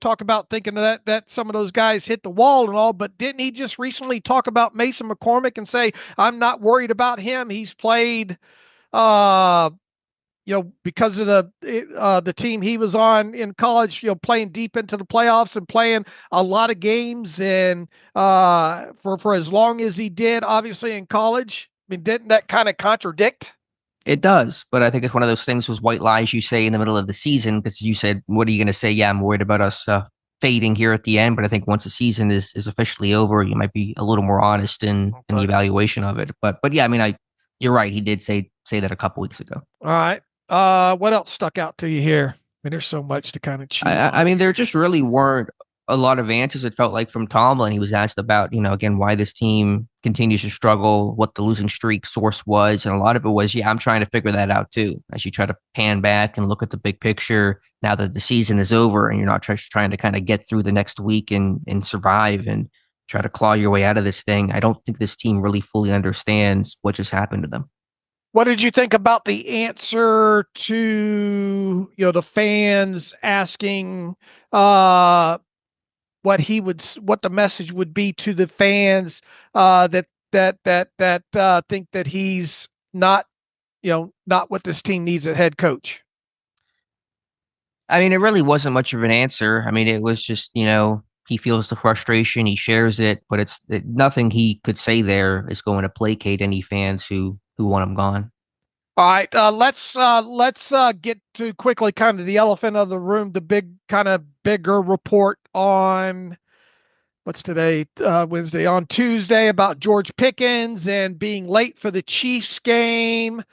talk about thinking that some of those guys hit the wall and all, but didn't he just recently talk about Mason McCormick and say, I'm not worried about him. He's played because of the team he was on in college, playing deep into the playoffs and playing a lot of games, and for as long as he did, obviously in college. I mean, didn't that kind of contradict? It does, but I think it's one of those things with white lies you say in the middle of the season, because you said, what are you going to say? Yeah, I'm worried about us fading here at the end. But I think once the season is officially over, you might be a little more honest in the evaluation of it. But yeah, I mean, you're right. He did say that a couple weeks ago. All right. What else stuck out to you here? I mean, there's so much to kind of chew on. I mean, there just really weren't a lot of answers, it felt like, from Tomlin. He was asked about, again, why this team continues to struggle, what the losing streak source was. And a lot of it was, I'm trying to figure that out too, as you try to pan back and look at the big picture now that the season is over and you're not just trying to kind of get through the next week and survive and try to claw your way out of this thing. I don't think this team really fully understands what just happened to them. What did you think about the answer to, the fans asking, what the message would be to the fans that think that he's not what this team needs at head coach? I mean, it really wasn't much of an answer. I mean, it was just, he feels the frustration, he shares it, but nothing he could say there is going to placate any fans who want him gone. All right, let's get to quickly kind of the elephant of the room, the bigger report on what's today, Wednesday, on Tuesday, about George Pickens and being late for the Chiefs game.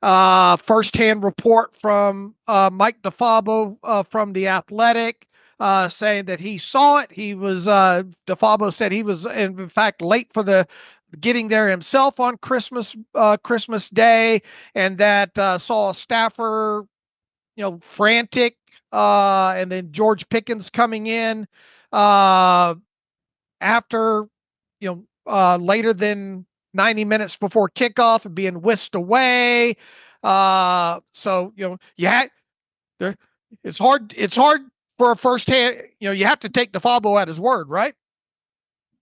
Firsthand report from Mike DeFabo from The Athletic, saying that he saw it. He was DeFabo said he was in fact late for getting there himself on Christmas Day, and that saw a staffer frantic, and then George Pickens coming in after later than 90 minutes before kickoff and being whisked away. So it's hard for a firsthand. You have to take DeFabo at his word, right?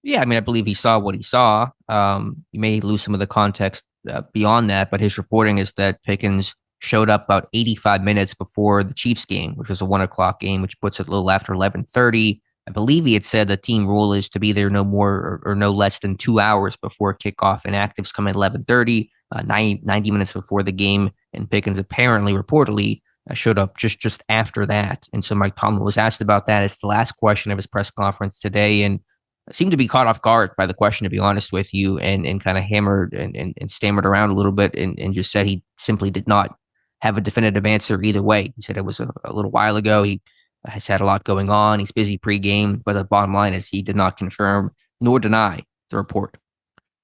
Yeah, I mean, I believe he saw what he saw. You may lose some of the context beyond that, but his reporting is that Pickens showed up about 85 minutes before the Chiefs game, which was a 1:00 game, which puts it a little after 11:30. I believe he had said the team rule is to be there no more or no less than 2 hours before kickoff, and actives come at 11:30, 90 minutes before the game, and Pickens apparently, reportedly, showed up just after that. And so Mike Tomlin was asked about that as the last question of his press conference today, and seemed to be caught off guard by the question, to be honest with you, and kind of hammered and stammered around a little bit and just said he simply did not have a definitive answer either way. He said it was a little while ago. He has had a lot going on. He's busy pregame, but the bottom line is he did not confirm nor deny the report.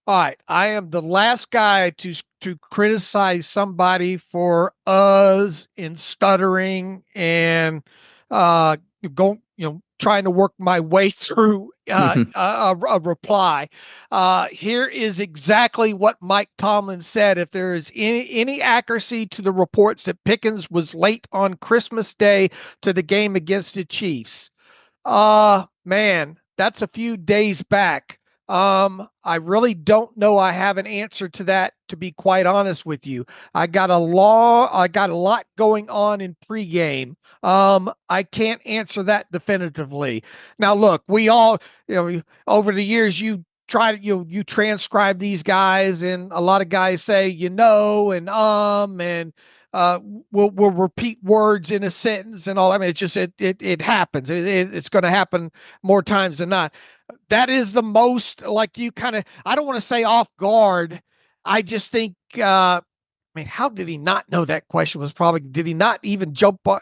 All right, I am the last guy to criticize somebody for us in stuttering and going, trying to work my way through a reply. Here is exactly what Mike Tomlin said. If there is any accuracy to the reports that Pickens was late on Christmas Day to the game against the Chiefs, man, that's a few days back. I really don't know. I have an answer to that, to be quite honest with you. I got a lot going on in pregame. I can't answer that definitively. Now, look, we all, over the years, you transcribe these guys, and a lot of guys say, and we'll repeat words in a sentence and all. I mean, it's just, it happens. It's going to happen more times than not. That is the most, like, you kind of, I don't want to say off guard. I just think, how did he not know that question was probably, did he not even jump on?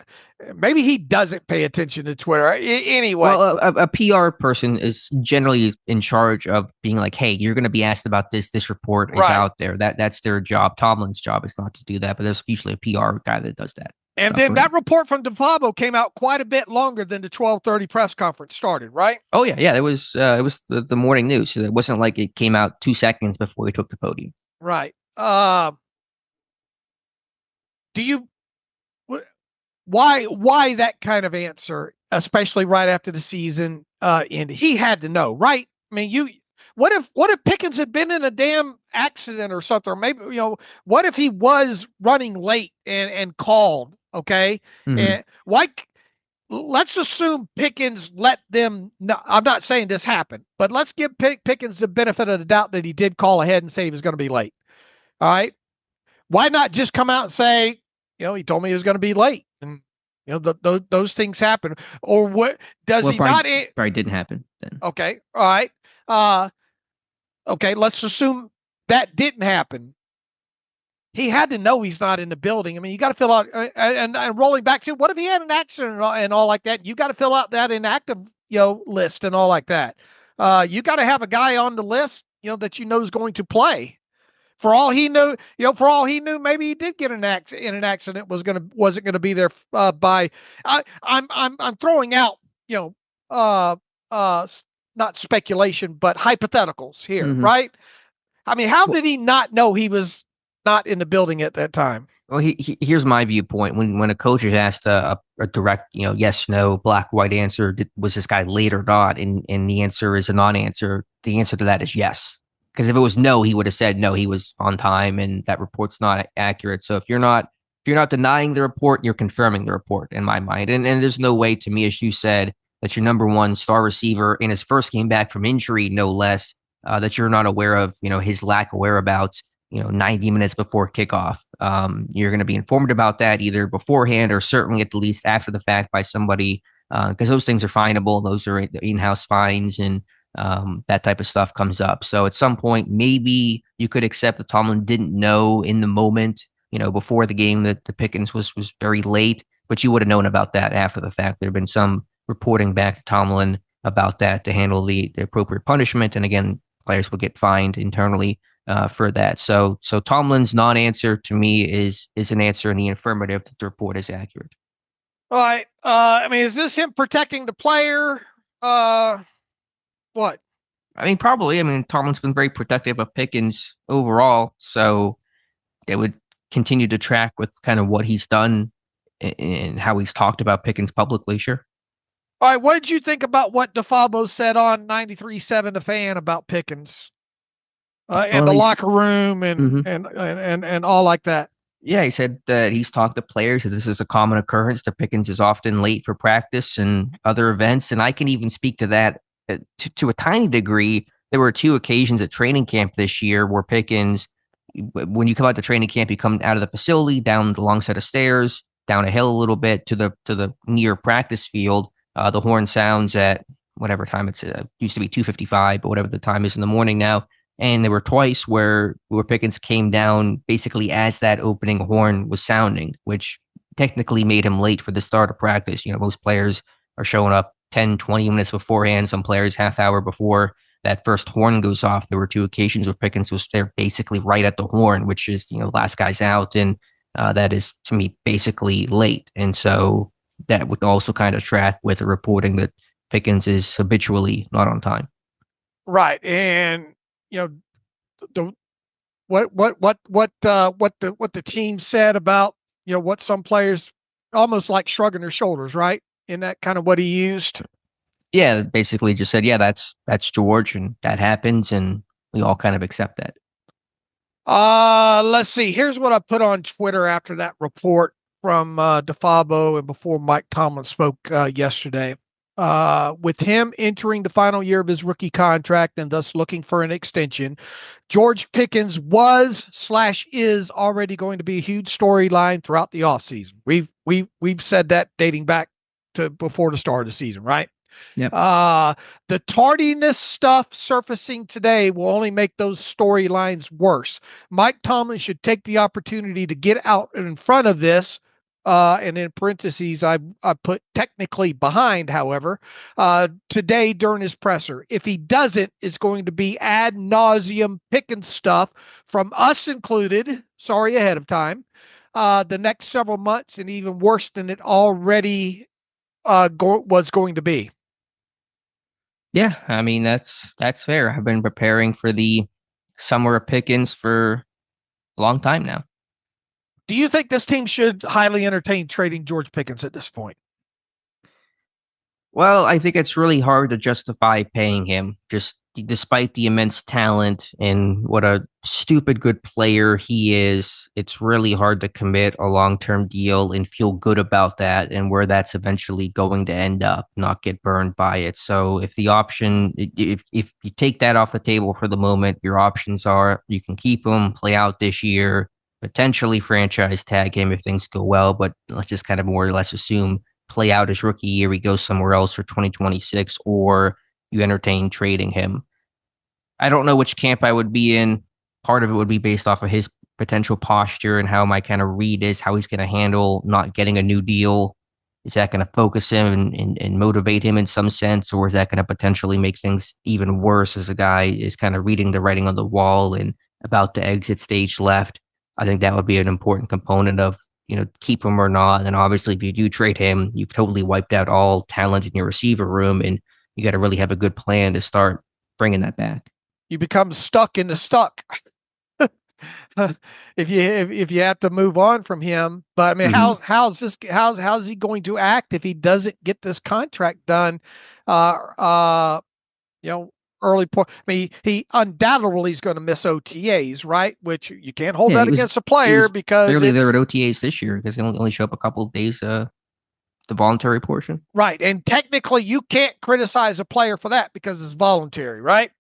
Maybe he doesn't pay attention to Twitter. Anyway. Well, a PR person is generally in charge of being like, hey, you're going to be asked about this. This report is out there. That's their job. Tomlin's job is not to do that, but there's usually a PR guy that does that. And then that report from DeFabo came out quite a bit longer than the 12:30 press conference started, right? Oh yeah. It was the morning news. So it wasn't like it came out 2 seconds before he took the podium. Right. Why that kind of answer, especially right after the season ended? He had to know, right? I mean, what if Pickens had been in a damn accident or something? Or maybe, what if he was running late and called? Okay. Mm-hmm. And let's assume Pickens let them know. I'm not saying this happened, but let's give Pickens the benefit of the doubt that he did call ahead and say he was going to be late. All right. Why not just come out and say, he told me he was going to be late, and those things happen. Or what does he probably, not? Probably didn't happen then. Okay. All right. Okay. Let's assume that didn't happen. He had to know he's not in the building. I mean, you got to fill out and rolling back to, what if he had an accident and all like that? You got to fill out that inactive, list and all like that. You got to have a guy on the list, that is going to play. For all he knew, maybe he did get in an accident, wasn't going to be there by. I'm throwing out, not speculation, but hypotheticals here, Mm-hmm. right? I mean, how did he not know he was not in the building at that time? Well, here's my viewpoint. When a coach is asked a direct, yes, no, black, white answer, was this guy late or not? And the answer is a non-answer. The answer to that is yes. Because if it was no, he would have said no, he was on time and that report's not accurate. So if you're not denying the report, you're confirming the report in my mind. And there's no way, to me, as you said, that your number one star receiver in his first game back from injury, no less, that you're not aware of, his lack of whereabouts, 90 minutes before kickoff. You're going to be informed about that either beforehand or certainly at the least after the fact by somebody, because those things are finable. Those are in-house fines and that type of stuff comes up. So at some point, maybe you could accept that Tomlin didn't know in the moment, before the game, that the Pickens was very late, but you would have known about that after the fact. There had been some reporting back to Tomlin about that to handle the appropriate punishment. And again, players will get fined internally for that. So Tomlin's non-answer to me is an answer in the affirmative that the report is accurate. All right. Is this him protecting the player? What? Probably. Tomlin's been very protective of Pickens overall, so it would continue to track with kind of what he's done and how he's talked about Pickens publicly. Sure. All right. What did you think about what DeFabo said on 93.7 The Fan about Pickens and the locker room and all like that? Yeah, he said that he's talked to players that this is a common occurrence. That Pickens is often late for practice and other events, and I can even speak to that to a tiny degree. There were two occasions at training camp this year where Pickens, when you come out to training camp, you come out of the facility, down the long set of stairs, down a hill a little bit to the near practice field. The horn sounds at whatever time it's used to be 2:55, but whatever the time is in the morning now. And there were twice where Pickens came down basically as that opening horn was sounding, which technically made him late for the start of practice. You know, most players are showing up 10, 20 minutes beforehand. Some players half hour before that first horn goes off. There were two occasions where Pickens was there basically right at the horn, which is, you know, last guy's out. And that is, to me, basically late. And so that would also kind of track with the reporting that Pickens is habitually not on time. Right. And, you know, the what the team said about, you know, what some players almost like shrugging their shoulders, right? Isn't that kind of what he used? Yeah, basically just said, yeah, that's George, and that happens, and we all kind of accept that. Let's see. Here's what I put on Twitter after that report from DeFabo and before Mike Tomlin spoke yesterday. With him entering the final year of his rookie contract and thus looking for an extension, George Pickens was/is already going to be a huge storyline throughout the offseason. We've said that dating back to before the start of the season, right? Yep. The tardiness stuff surfacing today will only make those storylines worse. Mike Tomlin should take the opportunity to get out in front of this. And in parentheses, I put technically behind, however, today during his presser. If he doesn't, it's going to be ad nauseum picking stuff from us included. Sorry ahead of time. The next several months, and even worse than it already was going to be. Yeah, I mean that's fair. I've been preparing for the summer of Pickens for a long time now. Do you think this team should highly entertain trading George Pickens at this point? Well, I think it's really hard to justify paying him, just despite the immense talent and what a stupid good player he is. It's really hard to commit a long-term deal and feel good about that and where that's eventually going to end up, not get burned by it. So if the option, if you take that off the table for the moment, your options are you can keep him, play out this year, potentially franchise tag him if things go well, but let's just kind of more or less assume play out his rookie year, he goes somewhere else for 2026, or you entertain trading him. I don't know which camp I would be in. Part of it would be based off of his potential posture and how my kind of read is, how he's going to handle not getting a new deal. Is that going to focus him and motivate him in some sense, or is that going to potentially make things even worse as a guy is kind of reading the writing on the wall and about to exit stage left? I think that would be an important component of, you know, keep him or not. And obviously, if you do trade him, you've totally wiped out all talent in your receiver room, and you got to really have a good plan to start bringing that back. You become stuck in the stuck if you have to move on from him. But I mean, how's he going to act if he doesn't get this contract done? You know, early point. I mean, he undoubtedly is going to miss OTAs, right? Which you can't hold that against a player because clearly there at OTAs this year because they only show up a couple of days. The voluntary portion, right? And technically, you can't criticize a player for that because it's voluntary, right?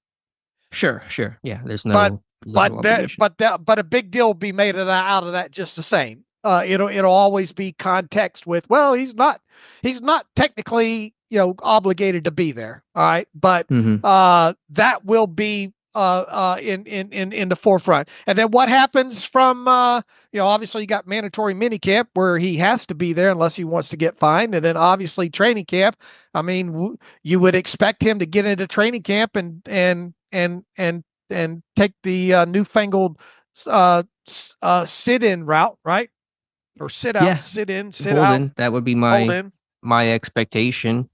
Sure. Yeah, there's no. But a big deal will be made out of that just the same. It'll always be context with, well, he's not technically, you know, obligated to be there. All right. But that will be in the forefront. And then what happens from you know, obviously you got mandatory minicamp where he has to be there unless he wants to get fined. And then obviously training camp. I mean, you would expect him to get into training camp and take the newfangled sit-in route, right? Or sit out, sit in, sit out. In. That would be my expectation.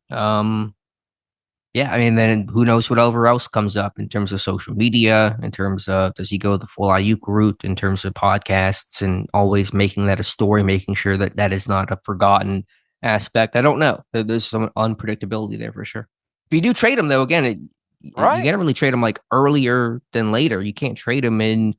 Yeah, I mean, then who knows whatever else comes up in terms of social media, in terms of does he go the full Ayuk route, in terms of podcasts, and always making that a story, making sure that that is not a forgotten aspect. I don't know. There's some unpredictability there for sure. If you do trade him, though, again, you can't really trade him like earlier than later. You can't trade him in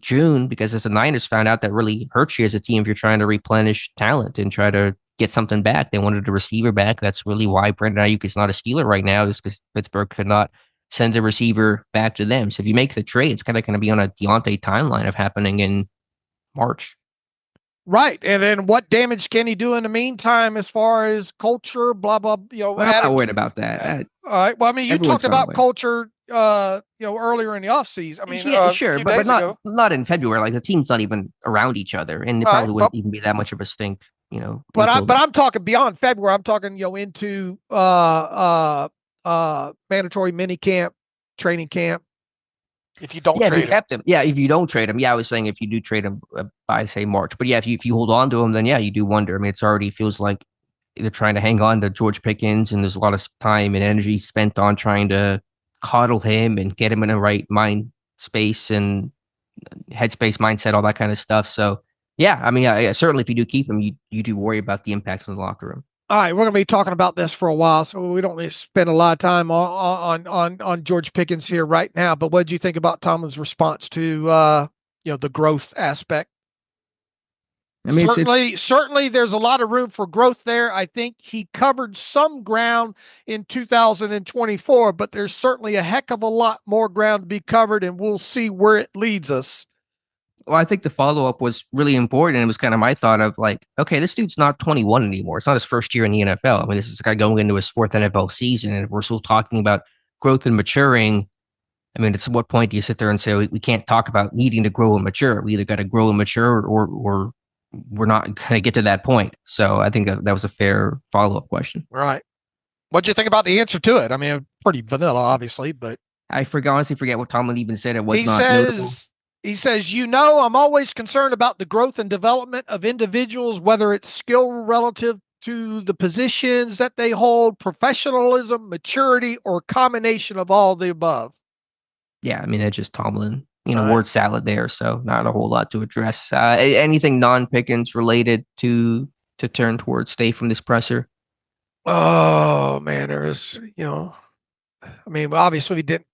June, because as the Niners found out, that really hurts you as a team if you're trying to replenish talent and try to get something back. They wanted a receiver back. That's really why Brandon Ayuk is not a Steeler right now, is because Pittsburgh could not send a receiver back to them. So if you make the trade, it's kind of going to be on a Deontay timeline of happening in March. Right. And then what damage can he do in the meantime as far as culture, blah, blah, Well, I'm not worried about that. All right. Well, I mean, you talked about culture, earlier in the offseason. I mean, yeah, sure, but not in February. Like, the team's not even around each other, and it probably wouldn't even be that much of a stink, But I'm talking beyond February. I'm talking, into mandatory mini camp, training camp. If you don't trade him. If you don't trade him. I was saying if you do trade him by, say, March. But if you hold on to him, then you do wonder. I mean, it's already feels like they're trying to hang on to George Pickens, and there's a lot of time and energy spent on trying to coddle him and get him in the right mind space and headspace mindset, all that kind of stuff. So, I mean, certainly if you do keep him, you do worry about the impact on the locker room. All right, we're going to be talking about this for a while, so we don't need to spend a lot of time on George Pickens here right now. But what did you think about Tomlin's response to the growth aspect? I mean, certainly, there's a lot of room for growth there. I think he covered some ground in 2024, but there's certainly a heck of a lot more ground to be covered, and we'll see where it leads us. Well, I think the follow-up was really important. It was kind of my thought of like, okay, this dude's not 21 anymore. It's not his first year in the NFL. I mean, this is a guy going into his fourth NFL season. And if we're still talking about growth and maturing, I mean, at what point do you sit there and say, we can't talk about needing to grow and mature? We either got to grow and mature or we're not going to get to that point. So I think that was a fair follow-up question. Right. What'd you think about the answer to it? I mean, pretty vanilla, obviously, but. I honestly forget what Tomlin even said. It was notable. He says, I'm always concerned about the growth and development of individuals, whether it's skill relative to the positions that they hold, professionalism, maturity, or a combination of all the above. Yeah, I mean, that's just Tomlin, word salad there. So not a whole lot to address. Anything non-Pickens related to turn towards stay from this presser? Oh, man, there was, I mean, obviously we didn't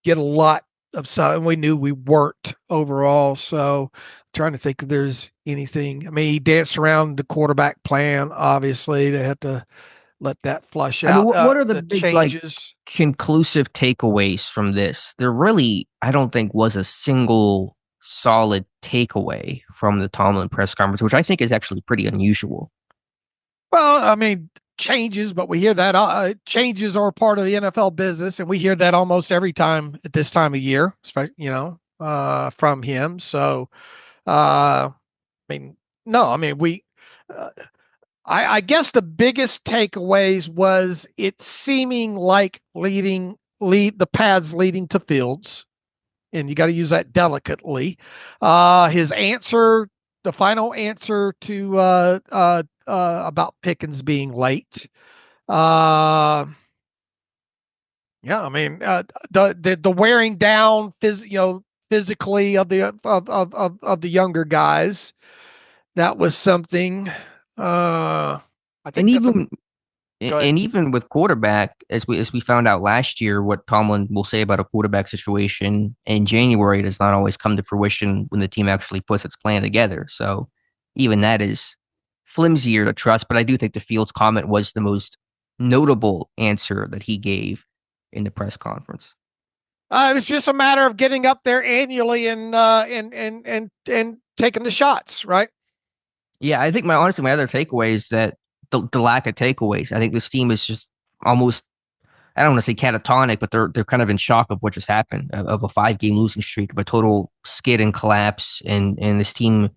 get a lot upside, and we knew we weren't overall. So I'm trying to think if there's anything. I mean, he danced around the quarterback plan. Obviously, they had to let that flush out. What are the big changes? Conclusive takeaways from this? There really, I don't think, was a single solid takeaway from the Tomlin press conference, which I think is actually pretty unusual. Well, I mean, changes, but we hear that changes are part of the NFL business, and we hear that almost every time at this time of year, from him. So, I guess the biggest takeaways was it seeming like the paths leading to Fields, and you got to use that delicately. His answer, the final answer to about Pickens being late. I mean, the wearing down physically of the younger guys, that was something. I think even with quarterback, as we found out last year, what Tomlin will say about a quarterback situation in January does not always come to fruition when the team actually puts its plan together. So even that is flimsier to trust, but I do think the Fields comment was the most notable answer that he gave in the press conference. It was just a matter of getting up there annually and taking the shots, right? Yeah, I think my other takeaway is that the lack of takeaways. I think this team is just almost, I don't want to say catatonic, but they're kind of in shock of what just happened, of a 5-game losing streak, of a total skid and collapse, and this team,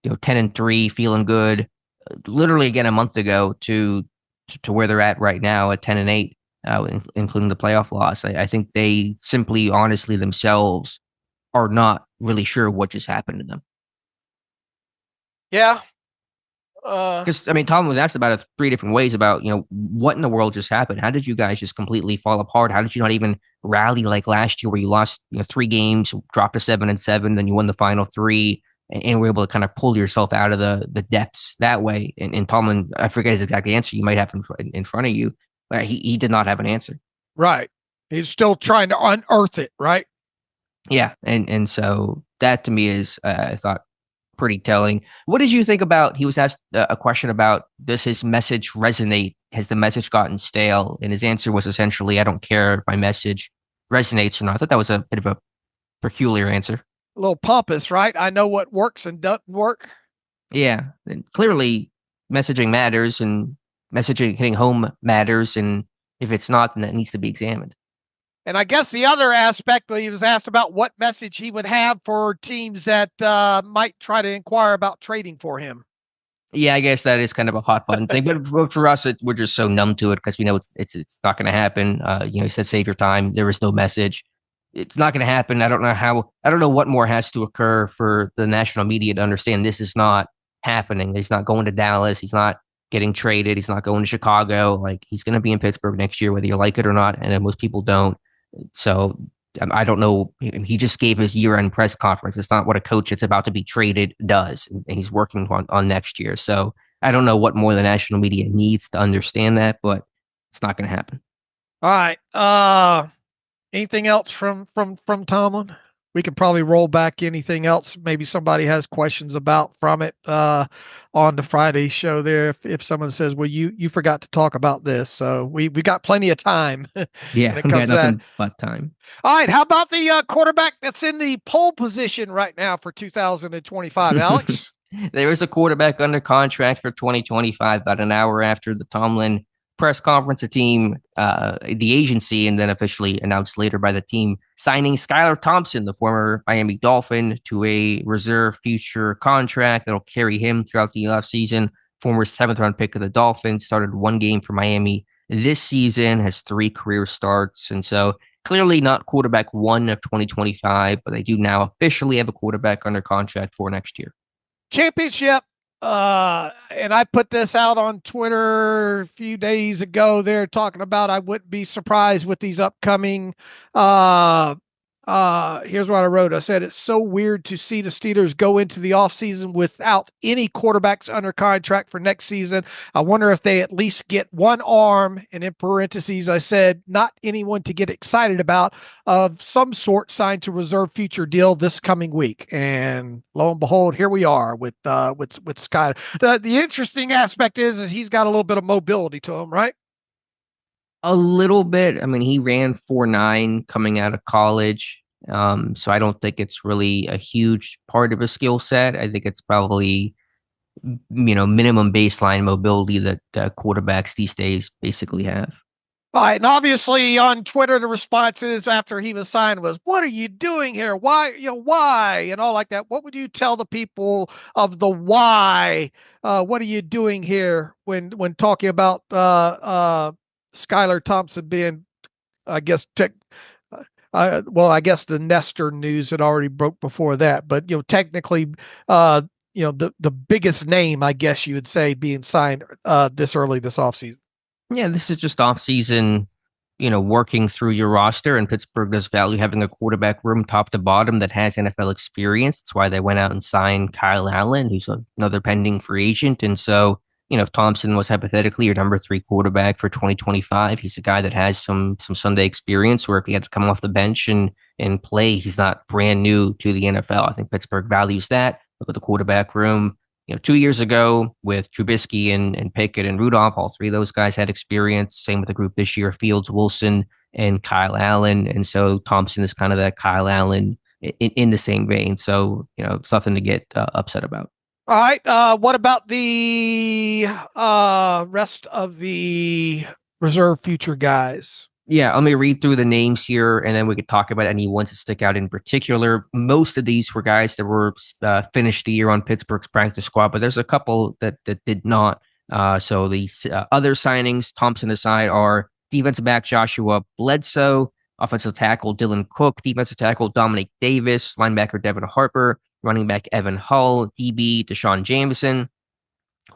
10-3, feeling good. Literally again a month ago to where they're at right now at 10-8, including the playoff loss. I think they simply, honestly, themselves are not really sure what just happened to them. Yeah. Because Tomlin was asked about it 3 different ways about, what in the world just happened? How did you guys just completely fall apart? How did you not even rally like last year where you lost 3 games, dropped to 7-7, then you won the final 3? And were able to kind of pull yourself out of the depths that way. And Tomlin, I forget his exact answer you might have in front of you, but he did not have an answer. Right. He's still trying to unearth it, right? Yeah. And so that to me is, I thought, pretty telling. What did you think about? He was asked a question about, does his message resonate? Has the message gotten stale? And his answer was essentially, I don't care if my message resonates or not. I thought that was a bit of a peculiar answer. A little pompous, right? I know what works and doesn't work. Yeah, and clearly messaging matters and messaging hitting home matters. And if it's not, then that needs to be examined. And I guess the other aspect, he was asked about what message he would have for teams that might try to inquire about trading for him. Yeah, I guess that is kind of a hot button thing, but for us, we're just so numb to it because we know it's not going to happen. He said, "Save your time." There is no message. It's not going to happen. I don't know how. I don't know what more has to occur for the national media to understand this is not happening. He's not going to Dallas. He's not getting traded. He's not going to Chicago. Like, he's going to be in Pittsburgh next year, whether you like it or not. And most people don't. So I don't know. He just gave his year-end press conference. It's not what a coach that's about to be traded does, and he's working on next year. So I don't know what more the national media needs to understand that, but it's not going to happen. All right. Anything else from Tomlin? We can probably roll back anything else. Maybe somebody has questions about from it on the Friday show there. If someone says, well, you forgot to talk about this. So we got plenty of time. Yeah, we got nothing but time. All right. How about the quarterback that's in the pole position right now for 2025, Alex? There is a quarterback under contract for 2025, about an hour after the Tomlin press conference. The team, the agency, and then officially announced later by the team, signing Skylar Thompson, the former Miami Dolphin, to a reserve future contract that'll carry him throughout the offseason. Former 7th-round pick of the Dolphins, started one game for Miami this season, has 3 career starts, and so clearly not quarterback 1 of 2025, but they do now officially have a quarterback under contract for next year. Championship. And I put this out on Twitter a few days ago. They're talking about, I wouldn't be surprised with these upcoming here's what I wrote. I said, it's so weird to see the Steelers go into the offseason without any quarterbacks under contract for next season. I wonder if they at least get one arm, and in parentheses, I said, not anyone to get excited about, of some sort signed to reserve future deal this coming week. And lo and behold, here we are with Sky. The interesting aspect is he's got a little bit of mobility to him, right? A little bit. I mean, he ran 4.9 coming out of college. So I don't think it's really a huge part of his skill set. I think it's probably, minimum baseline mobility that quarterbacks these days basically have. All right. And obviously on Twitter, the responses after he was signed was, what are you doing here? Why, why? And all like that. What would you tell the people of the why? What are you doing here when talking about Skylar Thompson being, I guess, I guess the Nestor news had already broke before that, but technically, the biggest name, I guess you would say, being signed this early this offseason. Yeah, this is just offseason, working through your roster, and Pittsburgh does value having a quarterback room top to bottom that has NFL experience. That's why they went out and signed Kyle Allen, who's another pending free agent, and so. If Thompson was hypothetically your number 3 quarterback for 2025, he's a guy that has some Sunday experience, where if he had to come off the bench and play, he's not brand new to the NFL. I think Pittsburgh values that. Look at the quarterback room. 2 years ago with Trubisky and Pickett and Rudolph, all 3 of those guys had experience. Same with the group this year, Fields, Wilson, and Kyle Allen. And so Thompson is kind of that Kyle Allen in the same vein. So, it's nothing to get upset about. All right. What about the rest of the reserve future guys? Yeah, let me read through the names here, and then we could talk about any ones that stick out in particular. Most of these were guys that were finished the year on Pittsburgh's practice squad, but there's a couple that did not. So these other signings, Thompson aside, are defensive back Joshua Bledsoe, offensive tackle Dylan Cook, defensive tackle Dominic Davis, linebacker Devin Harper, running back Evan Hull, DB Deshaun Jameson,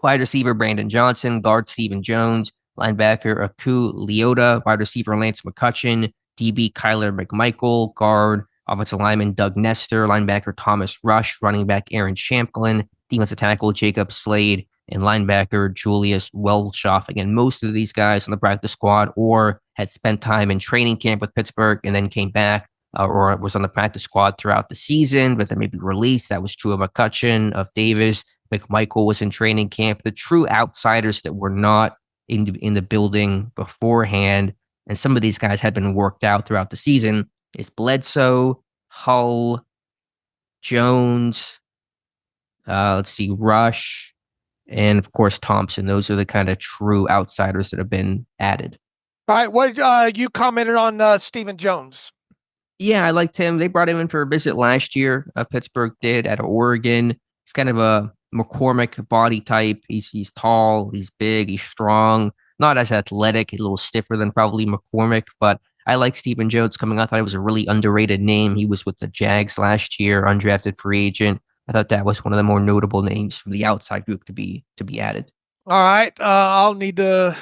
wide receiver Brandon Johnson, guard Stephen Jones, linebacker Aku Leota, wide receiver Lance McCutcheon, DB Kyler McMichael, guard offensive lineman Doug Nestor, linebacker Thomas Rush, running back Aaron Shamplin, defensive tackle Jacob Slade, and linebacker Julius Welshoff. Again, most of these guys on the practice squad or had spent time in training camp with Pittsburgh and then came back or was on the practice squad throughout the season, but then maybe released. That was true of McCutcheon, of Davis. McMichael was in training camp. The true outsiders that were not in the building beforehand, and some of these guys had been worked out throughout the season, is Bledsoe, Hull, Jones, let's see, Rush, and of course Thompson. Those are the kind of true outsiders that have been added. All right, what you commented on Stephen Jones? Yeah, I liked him. They brought him in for a visit last year. Pittsburgh did at Oregon. He's kind of a McCormick body type. He's tall, he's big, he's strong. Not as athletic, he's a little stiffer than probably McCormick, but I like Stephen Jones coming out. I thought he was a really underrated name. He was with the Jags last year, undrafted free agent. I thought that was one of the more notable names from the outside group to be added. All right, I'll need to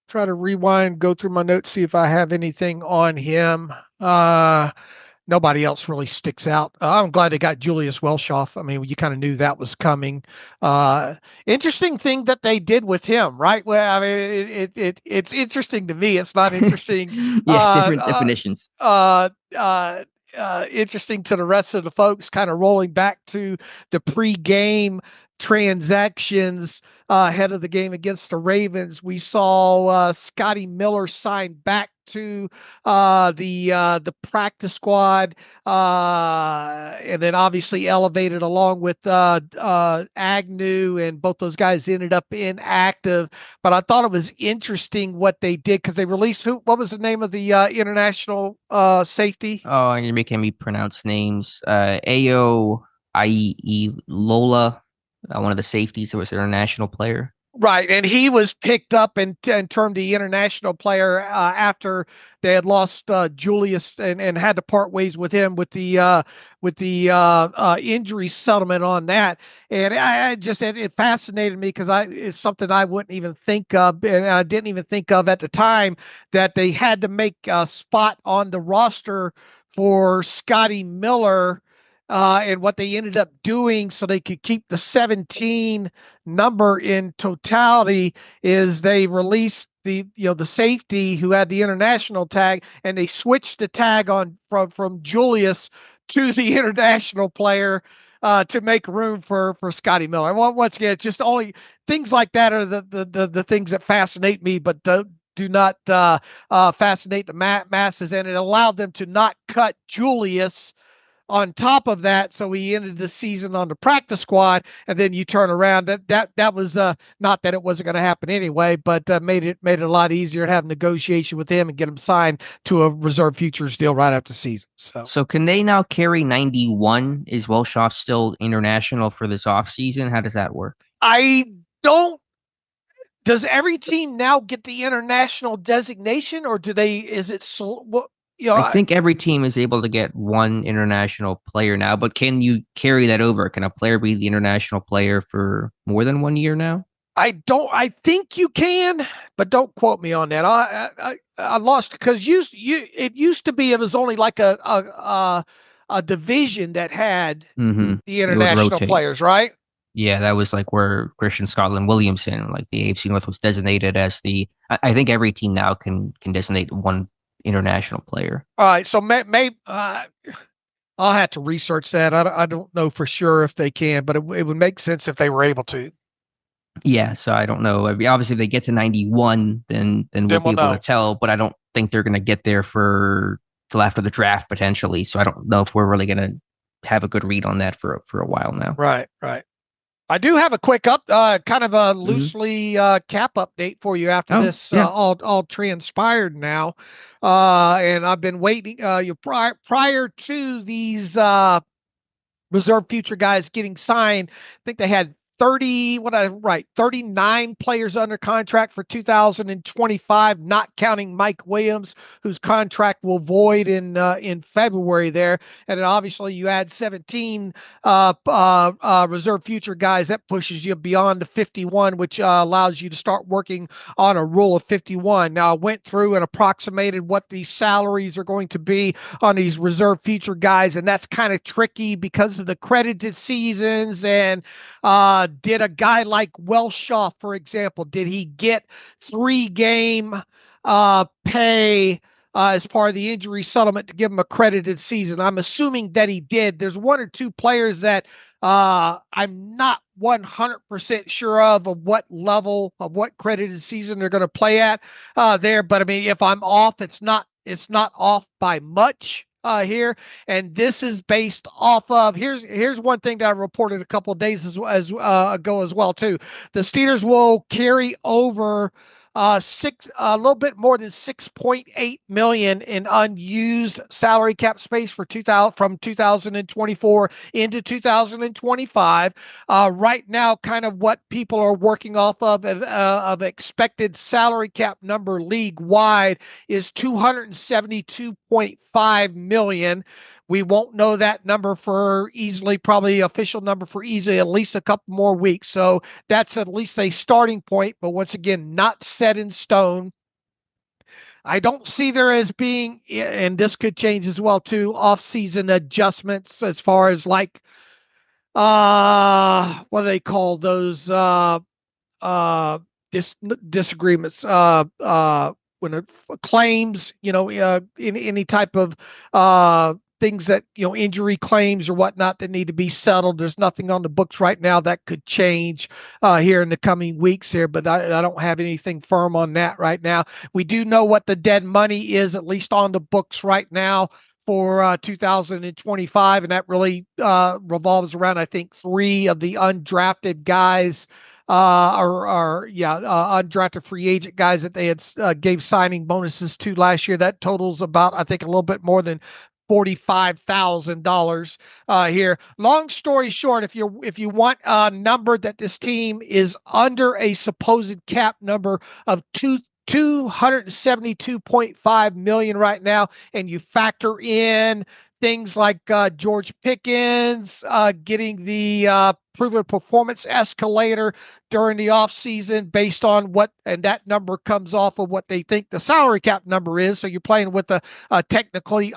try to rewind, go through my notes, see if I have anything on him. Nobody else really sticks out. I'm glad they got Julius Welshoff. I mean, you kind of knew that was coming. Interesting thing that they did with him, right? Well, I mean, it's interesting to me. It's not interesting. Yeah, different definitions. Interesting to the rest of the folks, kind of rolling back to the pre-game transactions ahead of the game against the Ravens. We saw Scotty Miller sign back to the practice squad, and then obviously elevated along with Agnew, and both those guys ended up inactive. But I thought it was interesting what they did, because they released what was the name of the international safety? Oh, you're making me pronounce names. Ayo Ie Lola, one of the safeties who was an international player. Right, and he was picked up and termed the international player after they had lost Julius and had to part ways with him with the injury settlement on that. And it fascinated me, because it's something I wouldn't even think of, and I didn't even think of at the time, that they had to make a spot on the roster for Scotty Miller. And what they ended up doing so they could keep the 17 number in totality is they released the safety who had the international tag, and they switched the tag on from Julius to the international player to make room for Scotty Miller. Well, once again, it's just only things like that are the things that fascinate me, but do not fascinate the masses, and it allowed them to not cut Julius on top of that, so he ended the season on the practice squad, and then you turn around. That was not that it wasn't going to happen anyway, but made it a lot easier to have negotiation with him and get him signed to a reserve futures deal right after the season. So can they now carry 91? Is Welshoff still international for this offseason? How does that work? I don't. Does every team now get the international designation, or do they? Is it what? I think every team is able to get one international player now, but can you carry that over? Can a player be the international player for more than 1 year now? I think you can, but don't quote me on that. I lost, because it used to be it was only like a division that had the international players, right? Yeah, that was like where Christian Scotland Williamson, like the AFC North, was designated as the. I think every team now can designate one international player. All right, so maybe I'll have to research that. I don't know for sure if they can, but it would make sense if they were able to. Yeah, so I don't know. I mean, obviously, if they get to 91, then we'll be able to tell. But I don't think they're going to get there till after the draft potentially. So I don't know if we're really going to have a good read on that for a while now. Right. I do have a quick kind of a loosely cap update for you after this all transpired now, and I've been waiting. Prior to these reserve future guys getting signed, I think they had 39 players under contract for 2025, not counting Mike Williams, whose contract will void in February there. And then obviously you add 17 reserve future guys. That pushes you beyond the 51, which allows you to start working on a rule of 51. Now, I went through and approximated what these salaries are going to be on these reserve future guys, and that's kind of tricky because of the credited seasons. And did a guy like Welshoff, for example, did he get 3-game pay as part of the injury settlement to give him a credited season. I'm assuming that he did. There's one or two players that I'm not 100% sure of what level of what credited season they're going to play at there. But I mean, if I'm off, it's not off by much here. And this is based off of, here's one thing that I reported a couple of days ago as well too. The Steelers will carry over a little bit more than 6.8 million in unused salary cap space for 2024 into 2025. Right now, kind of what people are working off of expected salary cap number league wide is 272.5 million. We won't know that number for easily, probably official number for easily at least a couple more weeks. So that's at least a starting point, but once again, not set in stone. I don't see there as being, and this could change as well too, off-season adjustments as far as like, what do they call those disagreements? When it claims, in any type of things that, injury claims or whatnot that need to be settled. There's nothing on the books right now that could change here in the coming weeks here, but I don't have anything firm on that right now. We do know what the dead money is, at least on the books right now for 2025, and that really revolves around, I think, 3 of the undrafted guys undrafted free agent guys that they had gave signing bonuses to last year. That totals about, I think, a little bit more than $45,000 here. Long story short, if you want a number that this team is under a supposed cap number of 272.5 million right now, and you factor in things like George Pickens getting the proven performance escalator during the offseason based on and that number comes off of what they think the salary cap number is. So you're playing with a technically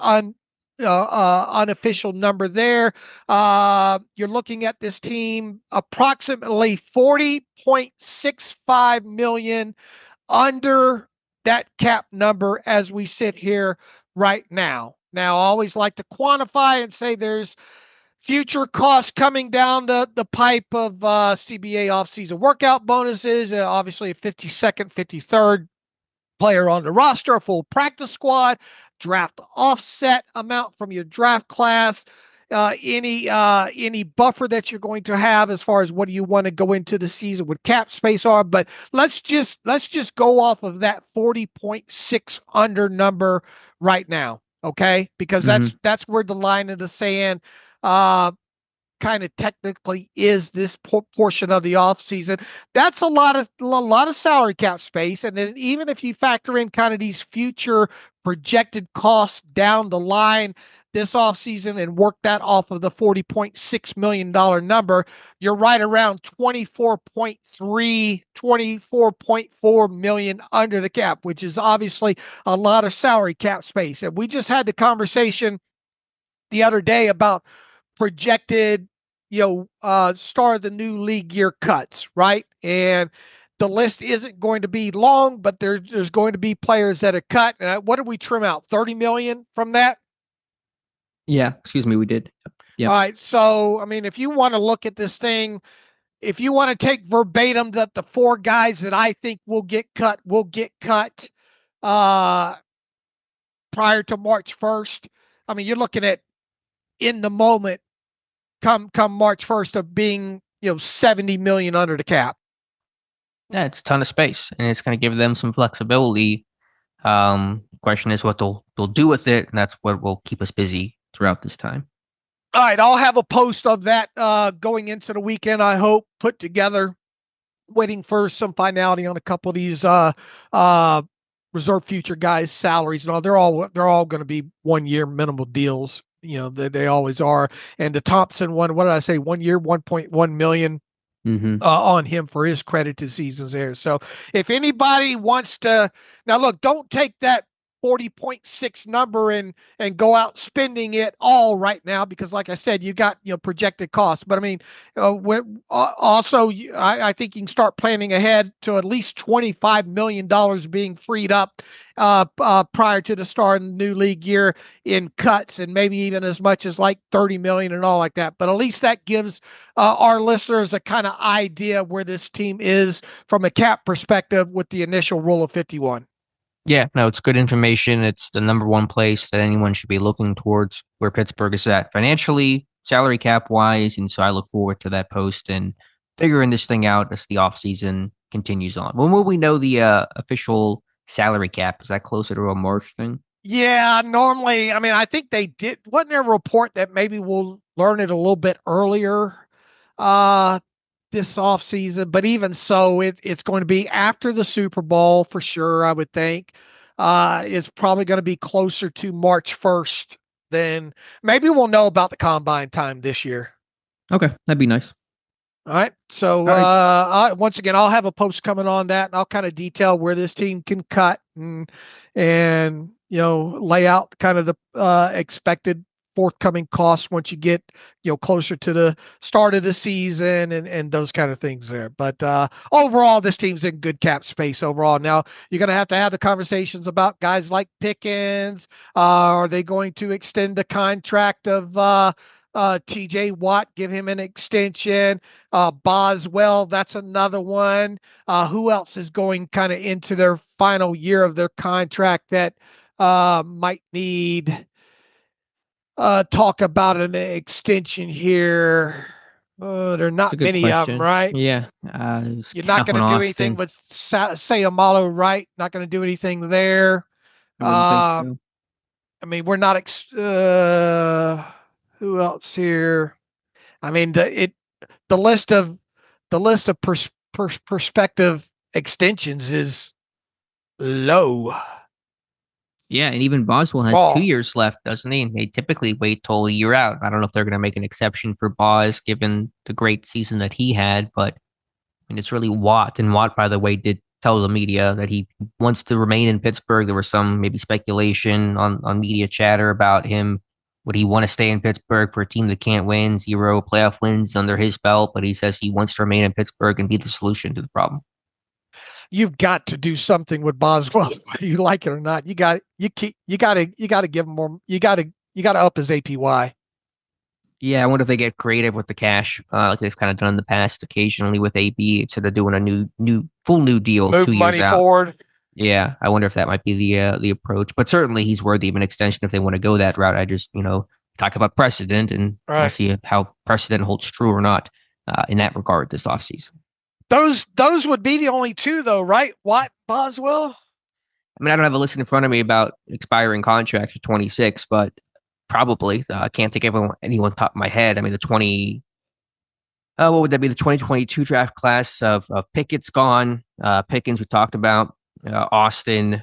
unofficial number there. You're looking at this team approximately 40.65 million under that cap number as we sit here right now. Now, I always like to quantify and say there's future costs coming down the pipe of CBA offseason workout bonuses, obviously a 52nd, 53rd player on the roster, a full practice squad, draft offset amount from your draft class, any buffer that you're going to have as far as what do you want to go into the season with cap space are. But let's just go off of that 40.6 under number right now, okay? Because that's where the line in the sand kind of technically is this portion of the offseason. That's a lot of salary cap space. And then even if you factor in kind of these future projected costs down the line this offseason and work that off of the $40.6 million number, you're right around 24.4 million under the cap, which is obviously a lot of salary cap space. And we just had the conversation the other day about projected, start of the new league year cuts, right? And the list isn't going to be long, but there's going to be players that are cut. And what did we trim out? 30 million from that? Yeah, excuse me, we did. Yeah. All right. So, I mean, if you want to look at this thing, if you want to take verbatim that the 4 guys that I think will get cut prior to March 1st, I mean, you're looking at in the moment come March 1st of being, 70 million under the cap. Yeah, it's a ton of space, and it's going to give them some flexibility. Question is what they'll do with it, and that's what will keep us busy throughout this time. All right, I'll have a post of that going into the weekend, I hope, put together, waiting for some finality on a couple of these reserve future guys' salaries and all. They're all going to be 1-year minimal deals. They always are. And the Thompson one, what did I say? 1 year, 1.1 million on him for his credited seasons there. So if anybody wants to, now look, don't take that 40.6 number and go out spending it all right now, because like I said, you got projected costs. But I mean, also I think you can start planning ahead to at least $25 million being freed up prior to the start of the new league year in cuts, and maybe even as much as like 30 million and all like that. But at least that gives our listeners a kind of idea where this team is from a cap perspective with the initial rule of 51. Yeah, no, it's good information. It's the number one place that anyone should be looking towards where Pittsburgh is at financially, salary cap wise. And so I look forward to that post and figuring this thing out as the offseason continues on. When will we know the official salary cap? Is that closer to a March thing? Yeah, normally, I mean, I think they did. Wasn't there a report that maybe we'll learn it a little bit earlier this offseason? But even so, it's going to be after the Super Bowl for sure, I would think. It's probably going to be closer to March 1st. Then maybe we'll know about the combine time this year. Okay, that'd be nice. All right. So once again, I'll have a post coming on that, and I'll kind of detail where this team can cut and lay out kind of the expected forthcoming costs once you get closer to the start of the season and those kind of things there. But overall, this team's in good cap space overall. Now you're going to have the conversations about guys like Pickens. Are they going to extend the contract of TJ Watt, give him an extension? Boswell, that's another one. Who else is going kind of into their final year of their contract that might need talk about an extension here? There are not many question. of them, right? Yeah. You're not going to do anything with Sayamalo, right? Not going to do anything there. I think so. I mean, we're not who else here? I mean, the list of prospective extensions is low. Yeah, and even Boswell has 2 years left, doesn't he? And they typically wait till a year out. I don't know if they're going to make an exception for Bos, given the great season that he had, but I mean, it's really Watt. And Watt, by the way, did tell the media that he wants to remain in Pittsburgh. There was some maybe speculation on media chatter about him. Would he want to stay in Pittsburgh for a team that can't win, 0 playoff wins under his belt? But he says he wants to remain in Pittsburgh and be the solution to the problem. You've got to do something with Boswell, whether you like it or not. You got to give him more. You got to up his APY. Yeah, I wonder if they get creative with the cash, like they've kind of done in the past, occasionally with AB, instead of doing a full new deal. Move 2 years money out. Forward. Yeah, I wonder if that might be the approach. But certainly he's worthy of an extension if they want to go that route. I just talk about precedent, and we'll see how precedent holds true or not in that regard this offseason. Those would be the only two, though, right? Watt, Boswell. I mean, I don't have a list in front of me about expiring contracts for 26, but probably. I can't think of anyone top of my head. I mean, what would that be? The 2022 draft class of Pickett's gone. Pickens we talked about. Austin,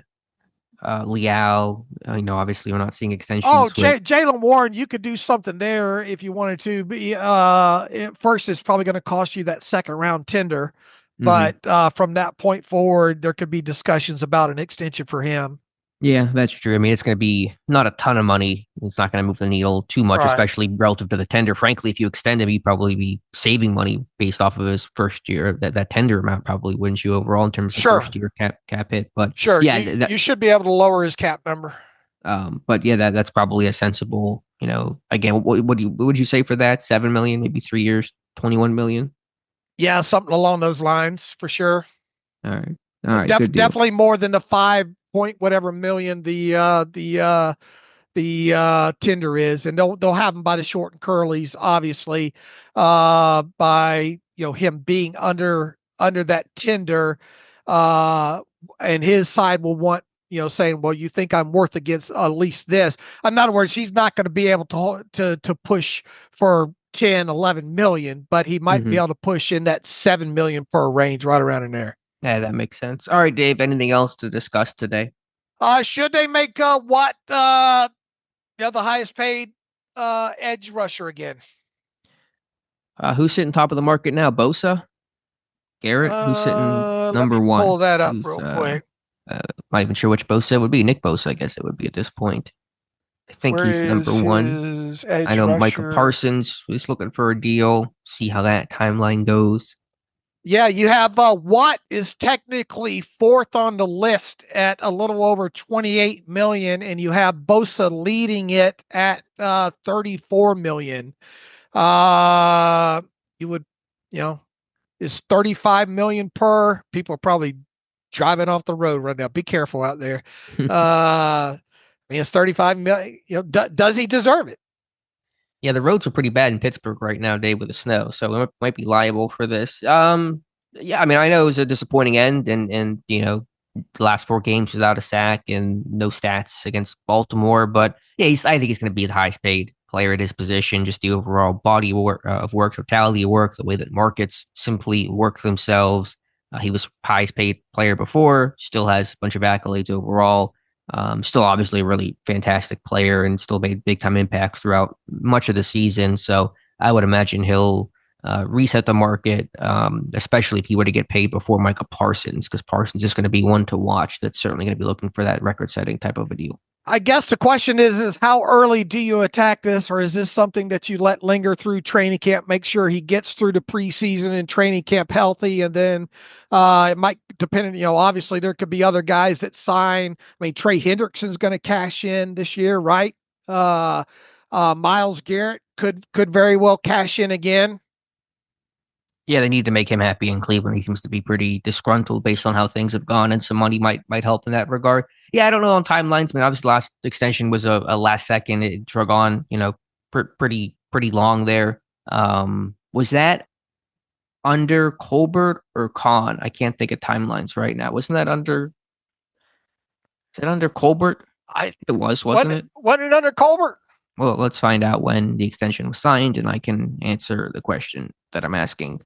Leal. Obviously we're not seeing extensions. Oh, Jaylen Warren, you could do something there if you wanted to. But first, it's probably going to cost you that second round tender. But from that point forward, there could be discussions about an extension for him. Yeah, that's true. I mean, it's going to be not a ton of money. It's not going to move the needle too much, right, especially relative to the tender. Frankly, if you extend him, you'd probably be saving money based off of his first year. That tender amount probably wins you overall in terms of first year cap hit. But sure, yeah, you should be able to lower his cap number. But yeah, that's probably a sensible. Again, what would you say for that? 7 million, maybe 3 years, 21 million. Yeah, something along those lines for sure. All right. Definitely more than the 5 point whatever million the tender is, and they'll have them by the short and curlies, obviously, by him being under that tender, and his side will want saying, well, you think I'm worth against at least this. In other words, he's not going to be able to push for 10, 11 million, but he might be able to push in that 7 million per range, right around in there. Yeah, that makes sense. All right, Dave, anything else to discuss today? Should they make Watt the highest paid edge rusher again? Who's sitting top of the market now? Bosa? Garrett? Who's sitting number one? Pull that up real quick. Not even sure which Bosa it would be. Nick Bosa, I guess it would be at this point. I think Where he's number is one. his I edge know Micah rusher? Parsons is looking for a deal. See how that timeline goes. Yeah, you have Watt is technically fourth on the list at a little over 28 million, and you have Bosa leading it at 34 million. You would, is 35 million per. People are probably driving off the road right now. Be careful out there. It's 35 million. Does he deserve it? Yeah, the roads are pretty bad in Pittsburgh right now, Dave, with the snow, so it might be liable for this. Yeah, I mean, I know it was a disappointing end, and the last 4 games without a sack and no stats against Baltimore, but yeah, I think he's going to be the highest paid player at his position. Just the overall body of work, totality of work, the way that markets simply work themselves. He was highest paid player before, still has a bunch of accolades overall. Still obviously a really fantastic player and still made big time impacts throughout much of the season. So I would imagine he'll reset the market, especially if he were to get paid before Micah Parsons, because Parsons is going to be one to watch. That's certainly going to be looking for that record setting type of a deal. I guess the question is how early do you attack this, or is this something that you let linger through training camp, make sure he gets through the preseason and training camp healthy, and then it might depend, obviously there could be other guys that sign. I mean, Trey Hendrickson's going to cash in this year, right? Myles Garrett could very well cash in again. Yeah, they need to make him happy in Cleveland. He seems to be pretty disgruntled based on how things have gone, and some money might help in that regard. Yeah, I don't know on timelines. I mean, obviously, last extension was a last second. It drug on, pretty long there. Was that under Colbert or Khan? I can't think of timelines right now. Wasn't that under? Is that under Colbert? It was, wasn't it? Wasn't it under Colbert? Well, let's find out when the extension was signed, and I can answer the question that I'm asking,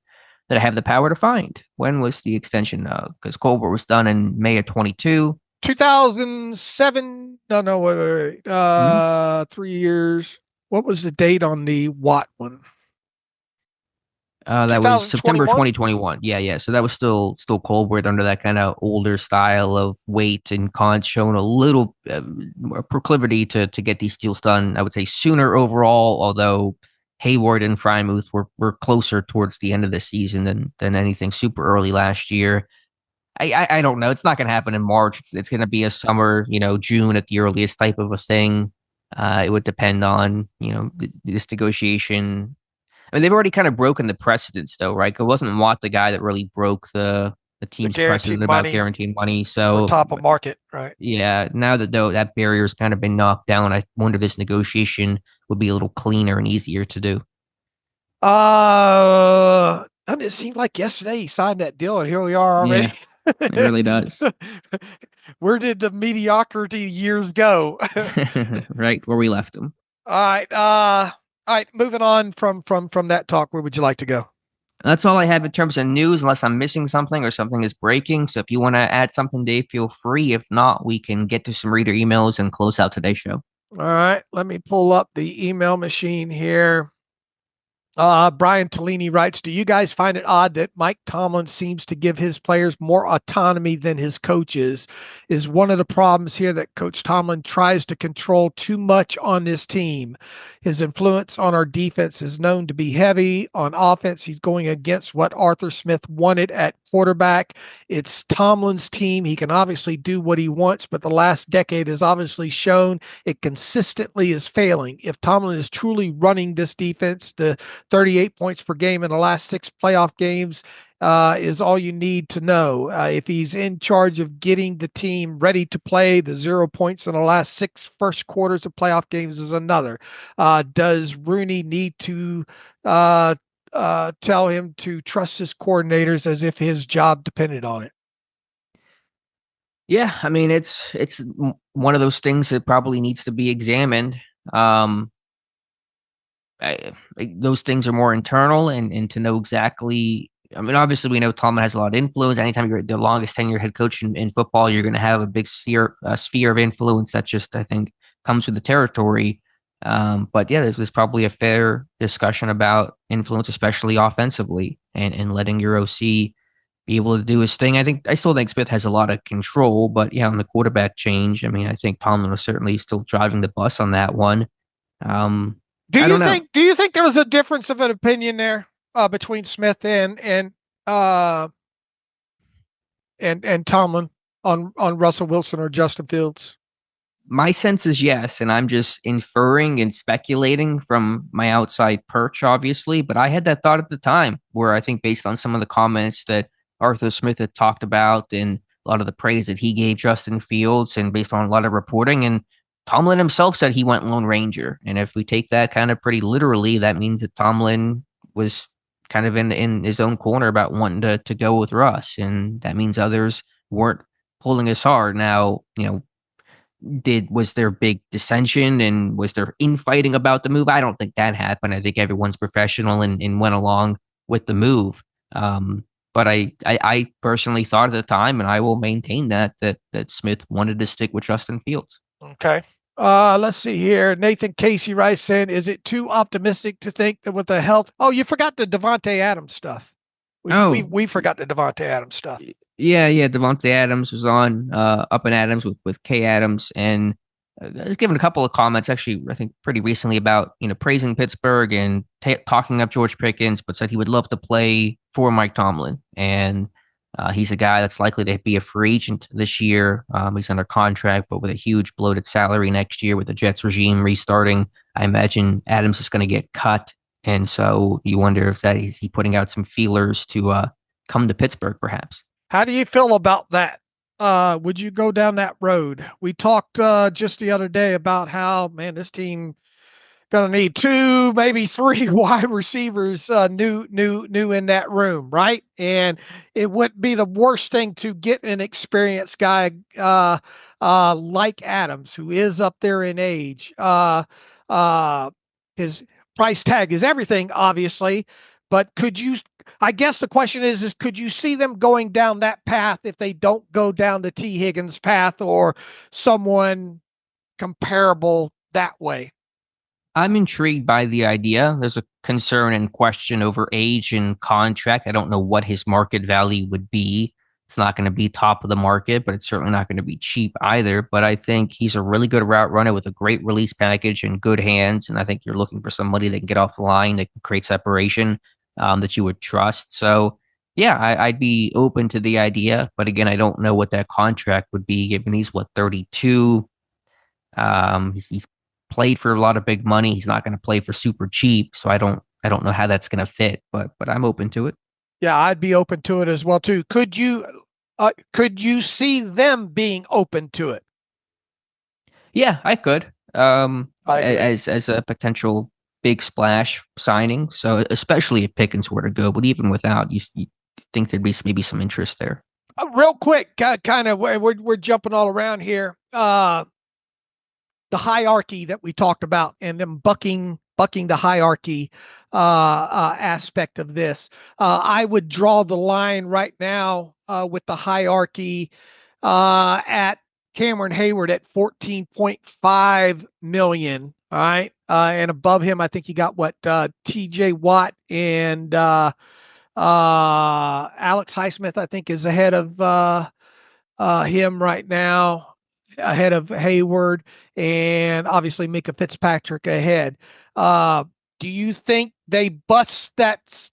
that I have the power to find. When was the extension? Because Colbert was done in May of 22. 2007. No, wait. 3 years. What was the date on the Watt one? That was September 2021. Yeah. So that was still Colbert under that kind of older style of weight, and Khan's shown a little proclivity to get these deals done. I would say sooner overall, although Hayward and Frymouth were closer towards the end of the season than anything super early last year. I don't know. It's not going to happen in March. It's going to be a summer, June at the earliest type of a thing. It would depend on, this negotiation. I mean, they've already kind of broken the precedents, though, right? It wasn't Watt the guy that really broke the team's precedent about guaranteed money. So top of market, right? Yeah. Now that that barrier's kind of been knocked down, I wonder this negotiation would be a little cleaner and easier to do. Doesn't it seem like yesterday he signed that deal, and here we are already? Yeah, it really does. Where did the mediocrity years go? Right where we left them. All right, moving on from that talk, where would you like to go? That's all I have in terms of news, unless I'm missing something or something is breaking. So if you want to add something, Dave, feel free. If not, we can get to some reader emails and close out today's show. All right, let me pull up the email machine here. Brian Tellini writes, do you guys find it odd that Mike Tomlin seems to give his players more autonomy than his coaches? Is one of the problems here that Coach Tomlin tries to control too much on this team? His influence on our defense is known to be heavy. On offense, he's going against what Arthur Smith wanted at quarterback. It's Tomlin's team. He can obviously do what he wants, but the last decade has obviously shown it consistently is failing. If Tomlin is truly running this defense, the 38 points per game in the last 6 playoff games is all you need to know. If he's in charge of getting the team ready to play, the 0 points in the last 6 first quarters of playoff games is another. Does Rooney need to tell him to trust his coordinators as if his job depended on it? Yeah, I mean, it's one of those things that probably needs to be examined. Those things are more internal, and to know exactly. I mean, obviously, we know Tomlin has a lot of influence. Anytime you're the longest tenured head coach in football, you're going to have a big sphere of influence that just, I think, comes with the territory. But yeah, there's probably a fair discussion about influence, especially offensively, and letting your OC, be able to do his thing. I still think Smith has a lot of control, but yeah, on the quarterback change, I mean, I think Tomlin was certainly still driving the bus on that one. Do I you don't know. think there was a difference of an opinion there between Smith and Tomlin on Russell Wilson or Justin Fields? My sense is yes, and I'm just inferring and speculating from my outside perch, obviously. But I had that thought at the time, where I think based on some of the comments that Arthur Smith had talked about and a lot of the praise that he gave Justin Fields, and based on a lot of reporting, and Tomlin himself said he went Lone Ranger. And if we take that kind of pretty literally, that means that Tomlin was kind of in his own corner about wanting to go with Russ, and that means others weren't pulling as hard. Now, was there big dissension and was there infighting about the move? I don't think that happened. I think everyone's professional and went along with the move. But I personally thought at the time, and I will maintain that Smith wanted to stick with Justin Fields. Okay. Let's see here. Nathan Casey Rice saying, is it too optimistic to think that with the health? Oh, you forgot the Davante Adams stuff. We forgot the Davante Adams stuff. Yeah. Davante Adams was on Up and Adams with Kay Adams, and I was given a couple of comments actually, I think pretty recently about praising Pittsburgh and talking up George Pickens, but said he would love to play for Mike Tomlin, and he's a guy that's likely to be a free agent this year. He's under contract, but with a huge bloated salary next year with the Jets regime restarting. I imagine Adams is going to get cut, and so you wonder if that is he putting out some feelers to come to Pittsburgh, perhaps. How do you feel about that? Would you go down that road? We talked just the other day about how, man, this team gonna need 2, maybe 3 wide receivers, new in that room, right? And it wouldn't be the worst thing to get an experienced guy like Adams, who is up there in age. His price tag is everything, obviously, but I guess the question is could you see them going down that path if they don't go down the T. Higgins path or someone comparable that way? I'm intrigued by the idea. There's a concern and question over age and contract. I don't know what his market value would be. It's not going to be top of the market, but it's certainly not going to be cheap either. But I think he's a really good route runner with a great release package and good hands. And I think you're looking for somebody that can get off the line, that can create separation, that you would trust. So, yeah, I'd be open to the idea. But again, I don't know what that contract would be, given he's 32. He's played for a lot of big money. He's not going to play for super cheap. So I don't know how that's going to fit, but I'm open to it. Yeah, I'd be open to it as well too. Could you see them being open to it? Yeah, I could. As a potential big splash signing. So especially if Pickens were to go, but even without, you think there'd be maybe some interest there. Real quick, kind of we're jumping all around here. The hierarchy that we talked about and them bucking the hierarchy aspect of this. I would draw the line right now with the hierarchy at Cameron Hayward at $14.5 million. All right. And above him, I think you got TJ Watt and Alex Highsmith, I think, is ahead of him right now, ahead of Hayward, and obviously Mika Fitzpatrick ahead. Do you think they bust that?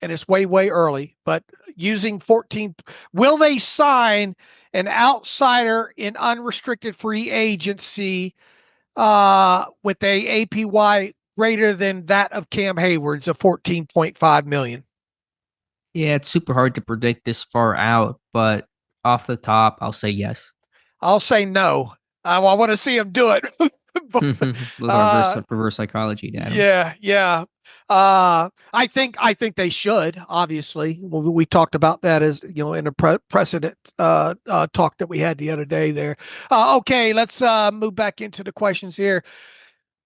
And it's way, way early, but using 14, will they sign an outsider in unrestricted free agency with a APY greater than that of Cam Hayward's of $14.5 million? Yeah, it's super hard to predict this far out, but off the top, I'll say yes. I'll say no. I want to see him do it. Reverse psychology, Dad. Yeah. I think they should. Obviously, we talked about that as in a precedent talk that we had the other day there. Okay, let's move back into the questions here.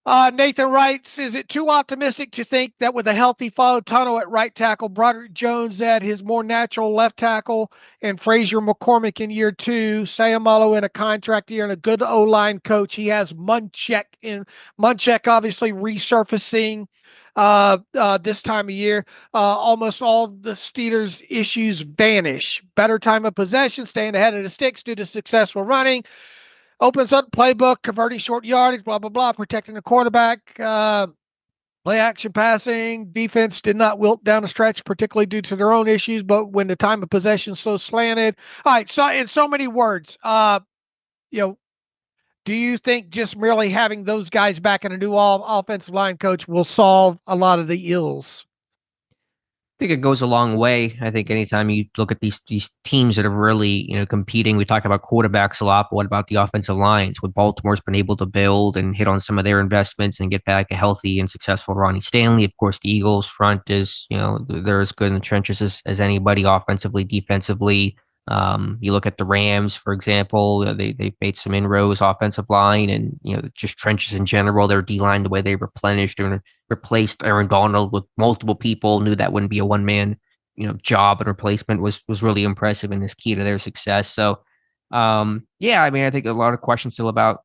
Nathan writes, is it too optimistic to think that with a healthy Tunnel at right tackle, Broderick Jones at his more natural left tackle, and Frazier McCormick in year 2, Sayamalo in a contract year, and a good O-line coach, he has Munchak obviously resurfacing, this time of year. Almost all the Steelers' issues vanish. Better time of possession, staying ahead of the sticks due to successful running. Opens up playbook, converting short yardage, blah, blah, blah, protecting the quarterback. Play action passing. Defense did not wilt down the stretch, particularly due to their own issues, but when the time of possession so slanted. All right, so in so many words, do you think just merely having those guys back and a new offensive line coach will solve a lot of the ills? I think it goes a long way. I think anytime you look at these teams that are really, competing, we talk about quarterbacks a lot, but what about the offensive lines? What Baltimore's been able to build and hit on some of their investments and get back a healthy and successful Ronnie Stanley. Of course, the Eagles front is, they're as good in the trenches as anybody offensively, defensively. You look at the Rams, for example, they've made some inroads offensive line and, just trenches in general, their D-line, the way they replenished and replaced Aaron Donald with multiple people, knew that wouldn't be a one-man, job and replacement was really impressive and is key to their success. So, I think a lot of questions still about,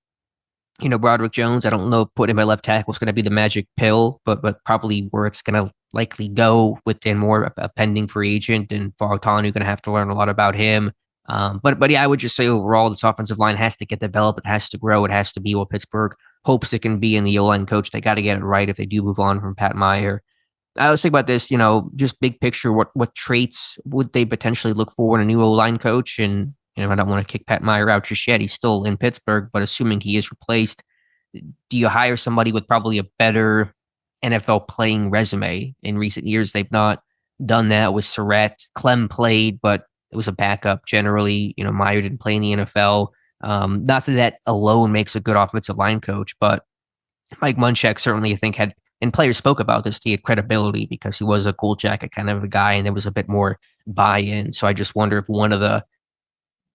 Broderick Jones. I don't know if putting him at left tackle is going to be the magic pill, but probably where it's going to likely go within more a pending free agent, and Fautanu going to have to learn a lot about him. But yeah, I would just say overall, this offensive line has to get developed. It has to grow. It has to be what Pittsburgh hopes it can be in the O-line coach. They got to get it right if they do move on from Pat Meyer. I was thinking about this, just big picture, what traits would they potentially look for in a new O-line coach? And, I don't want to kick Pat Meyer out just yet. He's still in Pittsburgh, but assuming he is replaced, do you hire somebody with probably a better NFL playing resume? In recent years, they've not done that with Surratt. Clem played, but it was a backup generally. Meyer didn't play in the NFL. Not that alone makes a good offensive line coach, but Mike Munchak certainly, I think, had, and players spoke about this, he had credibility because he was a gold jacket kind of a guy, and there was a bit more buy-in. So I just wonder if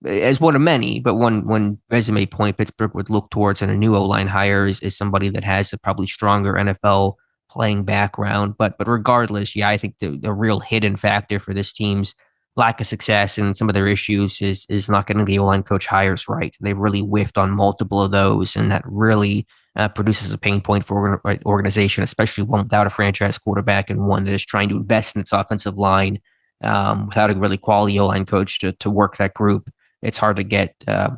as one of many, but one resume point Pittsburgh would look towards in a new O-line hire is somebody that has a probably stronger NFL playing background. But regardless, yeah, I think the real hidden factor for this team's lack of success and some of their issues is not getting the O-line coach hires right. They've really whiffed on multiple of those, and that really produces a pain point for an organization, especially one without a franchise quarterback and one that is trying to invest in its offensive line without a really quality O-line coach to work that group. It's hard to get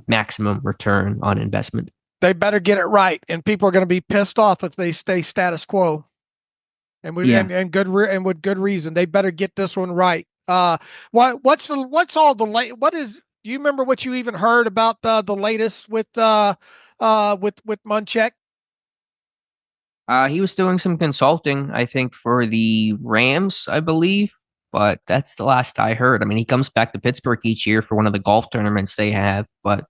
maximum return on investment. They better get it right, and people are going to be pissed off if they stay status quo, and with good reason. They better get this one right. What's all the late? What is? Do you remember what you even heard about the latest with Munchak? He was doing some consulting, I think, for the Rams, I believe. But that's the last I heard. I mean, he comes back to Pittsburgh each year for one of the golf tournaments they have, but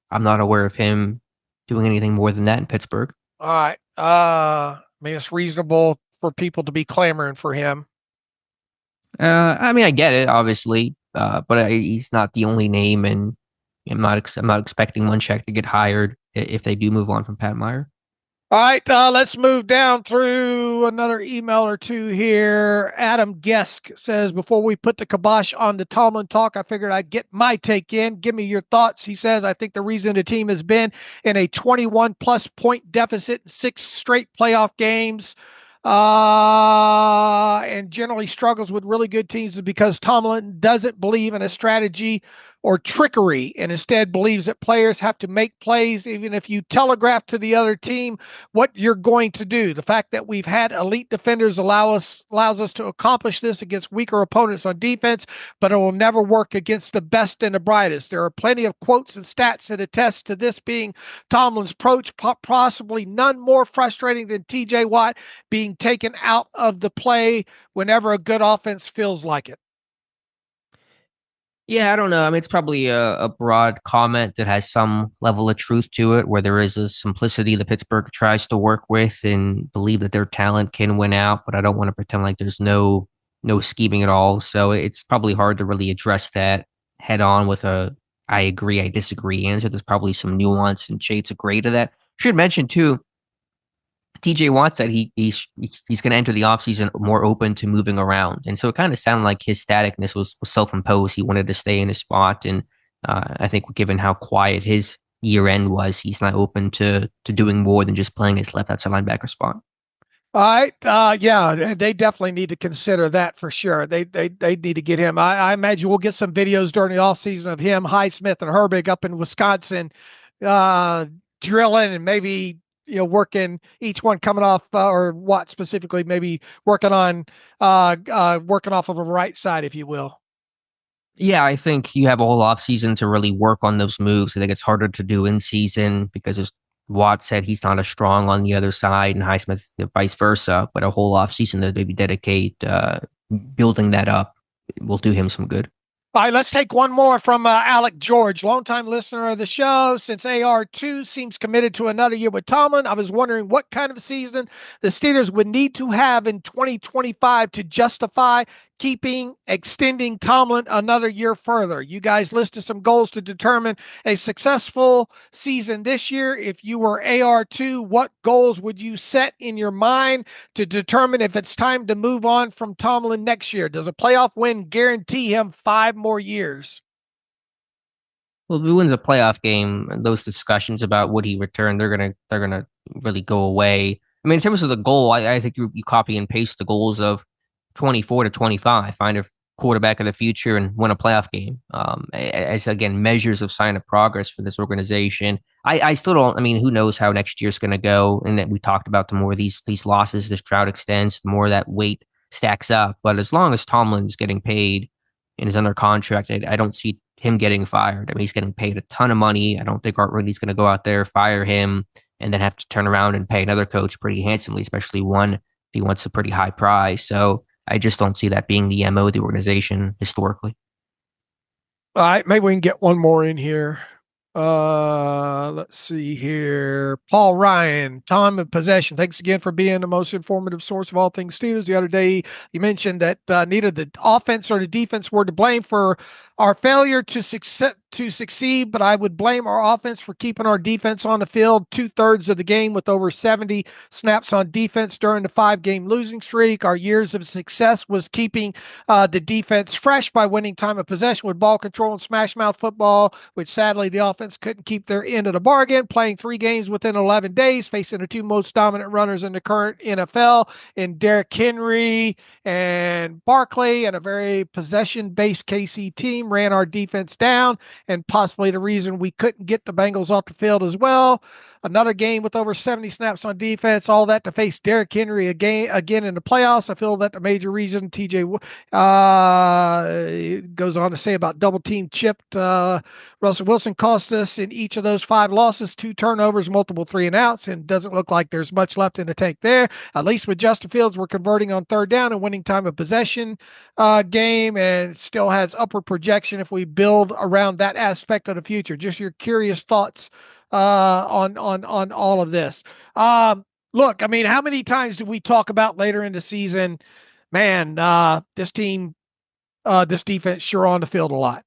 I'm not aware of him doing anything more than that in Pittsburgh. All right. I mean, it's reasonable for people to be clamoring for him. I get it, obviously, but he's not the only name, and I'm not expecting Munchak to get hired if they do move on from Pat Meyer. All right, let's move down through another email or two here. Adam Gesk says, before we put the kibosh on the Tomlin talk, I figured I'd get my take in. Give me your thoughts. He says, I think the reason the team has been in a 21-plus point deficit in 6 straight playoff games and generally struggles with really good teams is because Tomlin doesn't believe in a strategy or trickery and instead believes that players have to make plays even if you telegraph to the other team what you're going to do. The fact that we've had elite defenders allows us to accomplish this against weaker opponents on defense, but it will never work against the best and the brightest. There are plenty of quotes and stats that attest to this being Tomlin's approach, possibly none more frustrating than TJ Watt being taken out of the play whenever a good offense feels like it. Yeah, I don't know. I mean, it's probably a broad comment that has some level of truth to it, where there is a simplicity that Pittsburgh tries to work with and believe that their talent can win out, but I don't want to pretend like there's no scheming at all. So it's probably hard to really address that head on with a I agree, I disagree answer. There's probably some nuance and shades of gray to that. Should mention too, TJ Watt said he's going to enter the offseason more open to moving around. And so it kind of sounded like his staticness was self-imposed. He wanted to stay in his spot. And I think given how quiet his year end was, he's not open to doing more than just playing his left outside linebacker spot. All right. Yeah, they definitely need to consider that for sure. They need to get him. I imagine we'll get some videos during the offseason of him, Highsmith, and Herbig up in Wisconsin, uh, drilling and maybe working each one coming off or what specifically maybe working on working off of a right side, if you will. Yeah, I think you have a whole off season to really work on those moves. I think it's harder to do in season because as Watt said, he's not as strong on the other side, and Highsmith vice versa. But a whole off season to maybe dedicate building that up will do him some good. All right, let's take one more from Alec George, longtime listener of the show. Since AR2 seems committed to another year with Tomlin, I was wondering what kind of season the Steelers would need to have in 2025 to justify extending Tomlin another year further. You guys listed some goals to determine a successful season this year. If you were AR2, what goals would you set in your mind to determine if it's time to move on from Tomlin next year? Does a playoff win guarantee him 5 more years? Well, if he wins a playoff game, those discussions about would he return, they're gonna really go away. I mean, in terms of the goal, I think you copy and paste the goals of 24 to 25, find a quarterback of the future and win a playoff game. As again, measures of sign of progress for this organization. I still don't. I mean, who knows how next year's going to go? And that we talked about, the more these losses, this drought extends, the more that weight stacks up. But as long as Tomlin's getting paid and is under contract, I don't see him getting fired. I mean, he's getting paid a ton of money. I don't think Art Rooney's going to go out there, fire him, and then have to turn around and pay another coach pretty handsomely, especially one if he wants a pretty high prize. So I just don't see that being the MO of the organization historically. All right, maybe we can get one more in here. Let's see here. Paul Ryan, time of possession. Thanks again for being the most informative source of all things Steelers. The other day, you mentioned that neither the offense or the defense were to blame for our failure to succeed, but I would blame our offense for keeping our defense on the field 2/3 of the game with over 70 snaps on defense during the 5-game losing streak. Our years of success was keeping the defense fresh by winning time of possession with ball control and smash mouth football, which sadly the offense couldn't keep their end of the bargain, playing 3 games within 11 days, facing the 2 most dominant runners in the current NFL in Derrick Henry and Barkley, and a very possession-based KC team ran our defense down, and possibly the reason we couldn't get the Bengals off the field as well. Another game with over 70 snaps on defense, all that to face Derrick Henry again in the playoffs. I feel that the major reason TJ goes on to say about double team chipped Russell Wilson cost us in each of those 5 losses 2 turnovers, multiple 3 and outs, and doesn't look like there's much left in the tank there. At least with Justin Fields, we're converting on 3rd down and winning time of possession game, and still has upward projection if we build around that aspect of the future. Just your curious thoughts on all of this. Look, I mean, how many times do we talk about later in the season, man, this defense sure on the field a lot.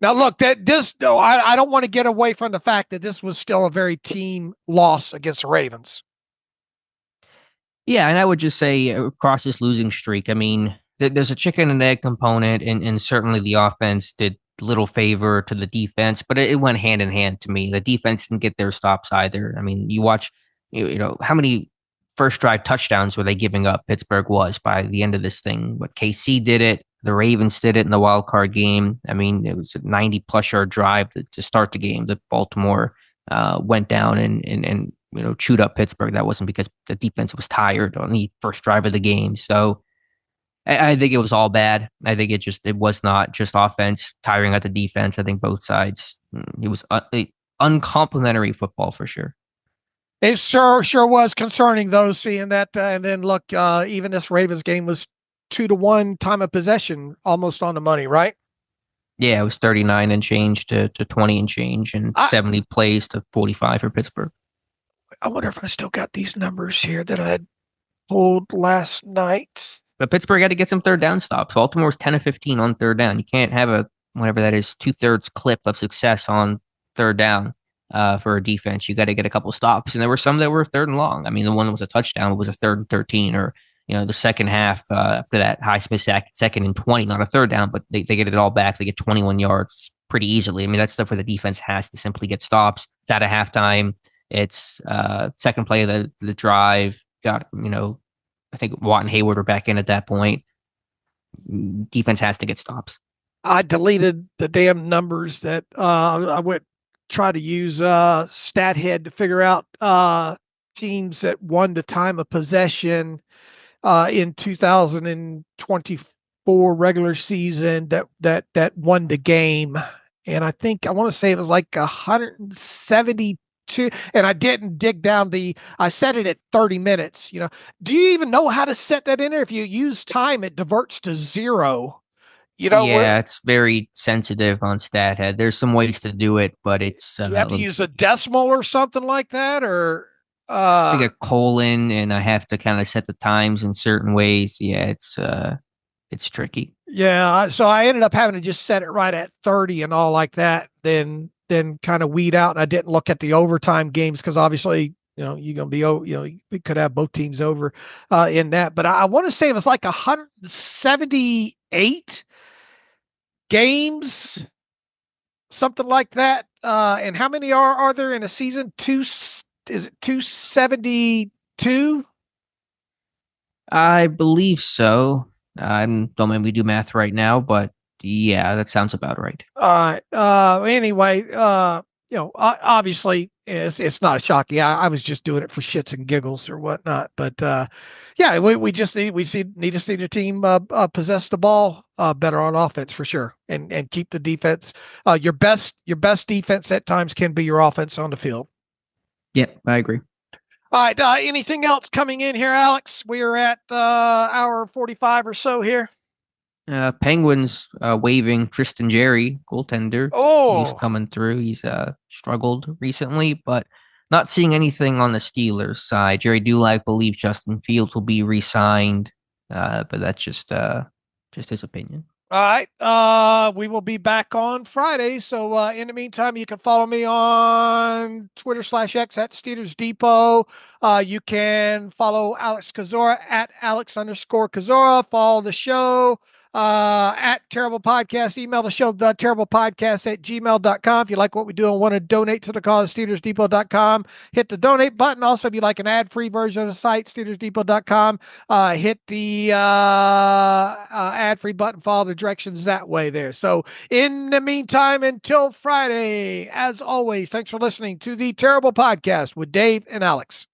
Now, look, I don't want to get away from the fact that this was still a very team loss against the Ravens. Yeah, and I would just say across this losing streak, I mean, there's a chicken and egg component, and certainly the offense did little favor to the defense, but it went hand in hand to me. The defense didn't get their stops either. I mean, you watch, how many first drive touchdowns were they giving up? Pittsburgh was by the end of this thing. But KC did it. The Ravens did it in the wild card game. I mean, it was a 90-plus yard drive to start the game that Baltimore went down and chewed up Pittsburgh. That wasn't because the defense was tired on the first drive of the game. So I think it was all bad. I think it was not just offense tiring at the defense. I think both sides. It was uncomplimentary football for sure. It sure was concerning though, seeing that. And then look, even this Ravens game was 2-1 time of possession, almost on the money, right? Yeah, it was 39 and change to 20 and change, and 70 plays to 45 for Pittsburgh. I wonder if I still got these numbers here that I had pulled last night. But Pittsburgh had to get some 3rd down stops. Baltimore was 10 of 15 on 3rd down. You can't have a whatever that is 2/3 clip of success on 3rd down for a defense. You got to get a couple stops, and there were some that were 3rd and long. I mean, the one that was a touchdown was a 3rd and 13, or the second half after that Highsmith sack, 2nd and 20, not a 3rd down, but they get it all back. They get 21 yards pretty easily. I mean, that's stuff where the defense has to simply get stops. It's out of halftime. It's second play of the drive. got, I think Watt and Hayward are back in at that point. Defense has to get stops. I deleted the damn numbers that I went try to use StatHead to figure out teams that won the time of possession in 2024 regular season that won the game. And I think I want to say it was like 172. And I didn't dig down I set it at 30 minutes. Do you even know how to set that in there? If you use time, it diverts to 0. It's very sensitive on StatHead. There's some ways to do it, but it's do you have to use a decimal or something like that, or I think a colon, and I have to kind of set the times in certain ways. Yeah, it's tricky. Yeah, so I ended up having to just set it right at 30 and all like that. Then kind of weed out, and I didn't look at the overtime games because obviously you're gonna be we could have both teams over in that. But I want to say it was like 178 games, something like that. And how many are there in a season? Is it 272? I believe so. I don't maybe do math right now, but yeah, that sounds about right. Anyway, obviously it's not shocking. I was just doing it for shits and giggles or whatnot. But yeah, we just need to see the team possess the ball better on offense for sure, and keep the defense. Your best defense at times can be your offense on the field. Yep, I agree. All right. Anything else coming in here, Alex? We are at hour 45 or so here. Penguins waiving Tristan Jerry, goaltender. Oh, he's coming through. He's struggled recently, but not seeing anything on the Steelers side. Jerry Dulac believes Justin Fields will be re-signed, but that's just his opinion. All right. We will be back on Friday. So in the meantime, you can follow me on Twitter/X at Steelers Depot. You can follow Alex Kozora at Alex_Kozora. Follow the show at Terrible Podcast. Email the show, theterriblepodcast@gmail.com. If you like what we do and want to donate to the cause, SteelersDepot.com. Hit the donate button. Also, if you like an ad-free version of the site, SteelersDepot.com. Hit the ad-free button. Follow the directions that way there. So in the meantime, until Friday, as always, thanks for listening to the Terrible Podcast with Dave and Alex.